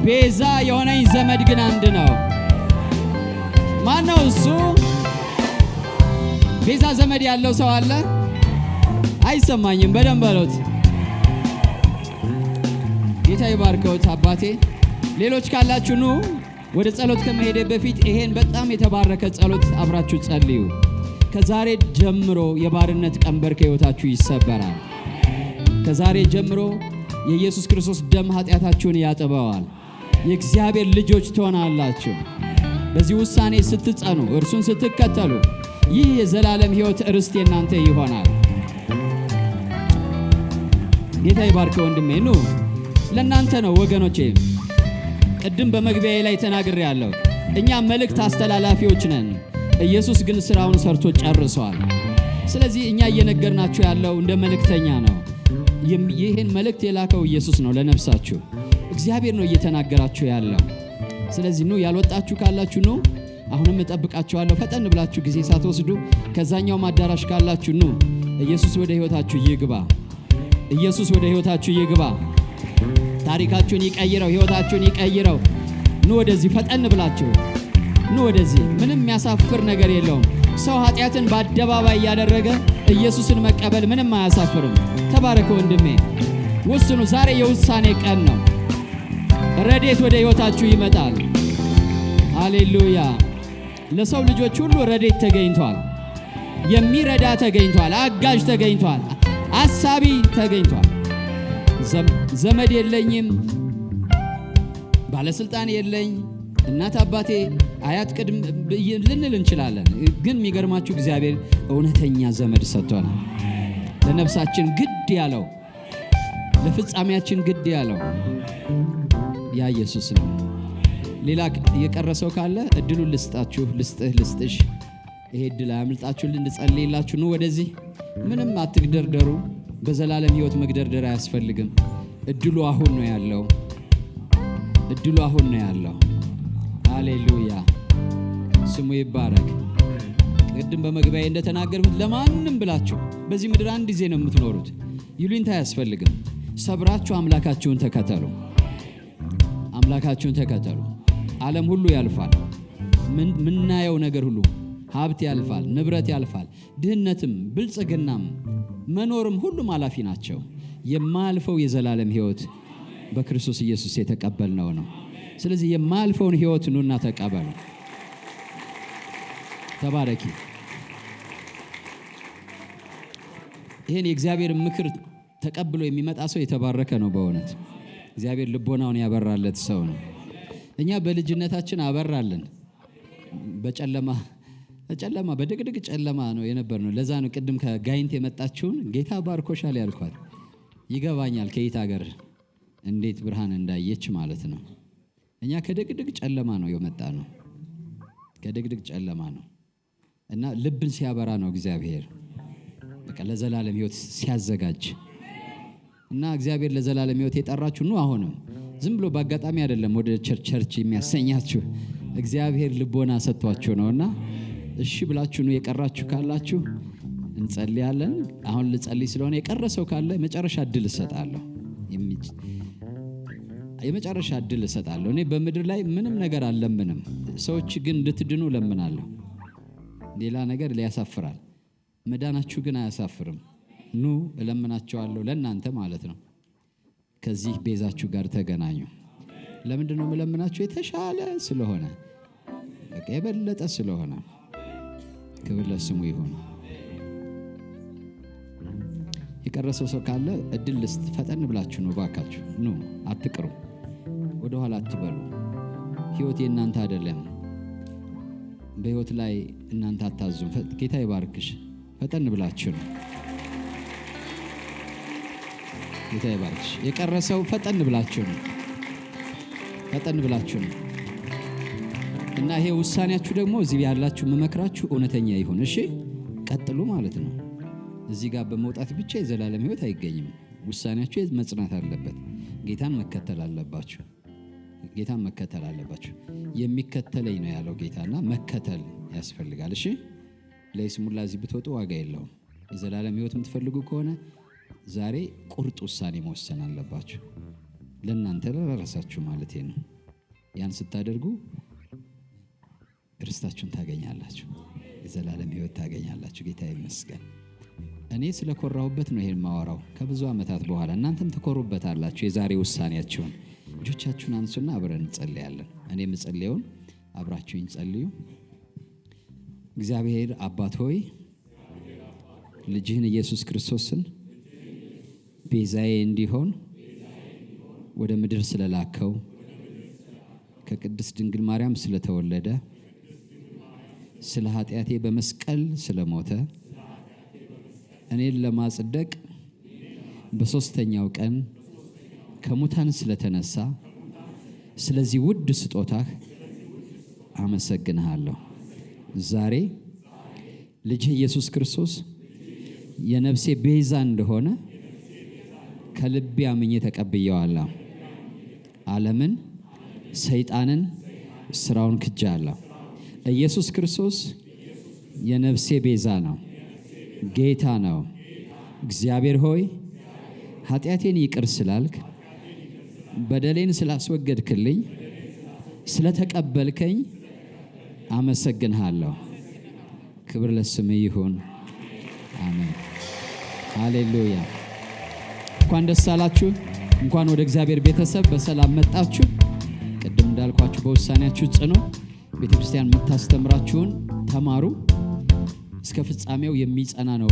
ቤዛ የሆነኝ ዘመድ ግን አንድ ነው። ማን ነው እሱ? ቤዛ ዘመድ ያለው ሰው አለ? አይሰማኝም። በደንብ በሉት። ጌታ ይባርከውት አባቴ። ሌሎች ካላችሁ ኑ። ወደ ጸሎት ከመሄድ በፊት ይሄን በጣም የተባረከ ጸሎት አብራችሁ ጸልዩ። ከዛሬ ጀምሮ የባርነት ቀንበር ከሕይወታችሁ ይሰበራል። ከዛሬ ጀምሮ የኢየሱስ ክርስቶስ ደም ኃጢአታችሁን ያጥበዋል። የእግዚአብሔር ልጆች ትሆናላችሁ። በዚህ ውሳኔ ስትጸኑ፣ እርሱን ስትከተሉ ይህ የዘላለም ሕይወት ርስት የናንተ ይሆናል። ጌታ ይባርክ ወንድሜ። ኑ ለናንተ ነው ወገኖቼ። ቅድም በመግቢያዬ ላይ ተናግሬያለሁ። እኛ መልእክት አስተላላፊዎች ነን። ኢየሱስ ግን ስራውን ሰርቶ ጨርሷል። ስለዚህ እኛ እየነገርናችሁ ያለው እንደ መልእክተኛ ነው። ይህን መልእክት የላከው ኢየሱስ ነው ለነፍሳችሁ። እግዚአብሔር ነው እየተናገራችሁ ያለው። ስለዚህ ኑ። ያልወጣችሁ ካላችሁ ኑ። አሁንም እጠብቃችኋለሁ። ፈጠን ብላችሁ ጊዜ ሳትወስዱ። ከዛኛው አዳራሽ ካላችሁ ኑ። ኢየሱስ ወደ ሕይወታችሁ ይግባ። ታሪካችሁን ይቀይረው። ሕይወታችሁን ይቀይረው። ኑ ወደዚህ ፈጠን ብላችሁ ኑ ወደዚህ። ምንም የሚያሳፍር ነገር የለውም። ሰው ኃጢአትን በአደባባይ እያደረገ ኢየሱስን መቀበል ምንም አያሳፍርም። ተባረክ ወንድሜ። ወስኑ። ዛሬ የውሳኔ ቀን ነው። ረድኤት ወደ ሕይወታችሁ ይመጣል። ሃሌሉያ። ለሰው ልጆች ሁሉ ረድኤት ተገኝቷል። የሚረዳ ተገኝቷል። አጋዥ ተገኝቷል። አሳቢ ተገኝቷል። ዘመድ የለኝም፣ ባለስልጣን የለኝ፣ እናት አባቴ፣ አያት ቅድም ልንል እንችላለን። ግን የሚገርማችሁ እግዚአብሔር እውነተኛ ዘመድ ሰጥቶናል። ለነፍሳችን ግድ ያለው፣ ለፍጻሜያችን ግድ ያለው ያ ኢየሱስ ነው። ሌላ የቀረሰው ካለ እድሉን ልስጥሽ። ይሄ እድል አያምልጣችሁ። እንጸልይላችሁ ነው። ወደዚህ ምንም አትግደርደሩ። በዘላለም ሕይወት መግደርደር አያስፈልግም። እድሉ አሁን ነው ያለው። ሃሌሉያ፣ ስሙ ይባረክ። ቅድም በመግቢያዬ እንደተናገርኩት ለማንም ብላችሁ በዚህ ምድር አንድ ጊዜ ነው የምትኖሩት። ይሉኝታ አያስፈልግም። ሰብራችሁ አምላካችሁን ተከተሉ። ዓለም ሁሉ ያልፋል። ምናየው ነገር ሁሉ፣ ሀብት ያልፋል፣ ንብረት ያልፋል፣ ድህነትም ብልጽግናም መኖርም ሁሉም አላፊ ናቸው። የማያልፈው የዘላለም ሕይወት በክርስቶስ ኢየሱስ የተቀበልነው ነው። ስለዚህ የማያልፈውን ሕይወት ኑና ተቀበሉ። ተባረኪ። ይህን የእግዚአብሔር ምክር ተቀብሎ የሚመጣ ሰው የተባረከ ነው። በእውነት እግዚአብሔር ልቦናውን ያበራለት ሰው ነው። እኛ በልጅነታችን አበራለን። በጨለማ በድቅድቅ ጨለማ ነው የነበርነው። ለዛ ነው ቅድም ከጋይንት የመጣችውን ጌታ ባርኮሻል ያልኳት። ይገባኛል ከየት ሀገር እንዴት ብርሃን እንዳየች ማለት ነው። እኛ ከድቅድቅ ጨለማ ነው የመጣ ነው። ከድቅድቅ ጨለማ ነው እና ልብን ሲያበራ ነው እግዚአብሔር በቃ ለዘላለም ሕይወት ሲያዘጋጅ እና እግዚአብሔር ለዘላለም ሕይወት የጠራችሁ ነው። አሁንም ዝም ብሎ በአጋጣሚ አይደለም ወደ ቸርች የሚያሰኛችሁ። እግዚአብሔር ልቦና ሰጥቷችሁ ነውና እሺ ብላችሁ ነው የቀራችሁ። ካላችሁ እንጸልያለን። አሁን ልጸልይ ስለሆነ የቀረሰው ካለ የመጨረሻ እድል እሰጣለሁ። እኔ በምድር ላይ ምንም ነገር አልለምንም። ሰዎች ግን እንድትድኑ ለምናለሁ። ሌላ ነገር ሊያሳፍራል፣ መዳናችሁ ግን አያሳፍርም። ኑ እለምናችኋለሁ፣ ለእናንተ ማለት ነው። ከዚህ ቤዛችሁ ጋር ተገናኙ። ለምንድን ነው የምለምናችሁ? የተሻለ ስለሆነ፣ በቃ የበለጠ ስለሆነ። ክብር ለስሙ ይሁን። የቀረሰው ሰው ካለ እድል ልስጥ። ፈጠን ብላችሁ ነው ባካችሁ። ኑ አትቅሩ፣ ወደ ኋላ አትበሉ። ሕይወት የእናንተ አይደለም። በሕይወት ላይ እናንተ አታዙም። ጌታ ይባርክሽ። ፈጠን ብላችሁ ነው። ጌታ ይባርክሽ። የቀረሰው ፈጠን ብላችሁ ነው። እና ይሄ ውሳኔያችሁ ደግሞ እዚህ ያላችሁ መመክራችሁ እውነተኛ ይሁን። እሺ ቀጥሉ ማለት ነው። እዚህ ጋር በመውጣት ብቻ የዘላለም ሕይወት አይገኝም። ውሳኔያችሁ መጽናት አለበት። ጌታን መከተል አለባችሁ። የሚከተለኝ ነው ያለው ጌታና መከተል ያስፈልጋል። እሺ ለይስሙላ እዚህ ብትወጡ ዋጋ የለውም። የዘላለም ሕይወት የምትፈልጉ ከሆነ ዛሬ ቁርጥ ውሳኔ መወሰን አለባችሁ። ለእናንተ ለራሳችሁ ማለት ነው። ያን ስታደርጉ ርስታችሁን ታገኛላችሁ። የዘላለም ሕይወት ታገኛላችሁ። ጌታ ይመስገን። እኔ ስለኮራሁበት ነው ይሄን ማወራው ከብዙ ዓመታት በኋላ። እናንተም ትኮሩበታላችሁ። የዛሬ ውሳኔያችሁን እጆቻችሁን አንሱና አብረን እንጸልያለን። እኔ የምጸልየውን አብራችሁኝ ጸልዩ። እግዚአብሔር አባት ሆይ ልጅህን ኢየሱስ ክርስቶስን ቤዛዬ እንዲሆን ወደ ምድር ስለላከው ከቅድስት ድንግል ማርያም ስለተወለደ ስለ ኃጢአቴ በመስቀል ስለሞተ እኔን ለማጽደቅ በሦስተኛው ቀን ከሙታን ስለተነሳ ስለዚህ ውድ ስጦታህ አመሰግንሃለሁ። ዛሬ ልጅህ ኢየሱስ ክርስቶስ የነፍሴ ቤዛ እንደሆነ ከልቤ አምኜ ተቀብየዋለሁ። ዓለምን፣ ሰይጣንን፣ ስራውን ክጃለሁ። ኢየሱስ ክርስቶስ የነፍሴ ቤዛ ነው፣ ጌታ ነው። እግዚአብሔር ሆይ ኃጢአቴን ይቅር ስላልክ፣ በደሌን ስላስወገድክልኝ፣ ስለተቀበልከኝ አመሰግንሃለሁ። ክብር ለስምህ ይሁን። አሜን። ሃሌሉያ። እንኳን ደስ አላችሁ። እንኳን ወደ እግዚአብሔር ቤተሰብ በሰላም መጣችሁ። ቅድም እንዳልኳችሁ በውሳኔያችሁ ጽኑ። ቤተ ክርስቲያን የምታስተምራችሁን ተማሩ። እስከ ፍጻሜው የሚጸና ነው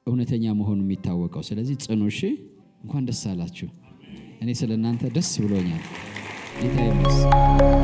እውነተኛ መሆኑ የሚታወቀው። ስለዚህ ጽኑ። እሺ፣ እንኳን ደስ አላችሁ። እኔ ስለ እናንተ ደስ ብሎኛል። ጌታ ይመስገን።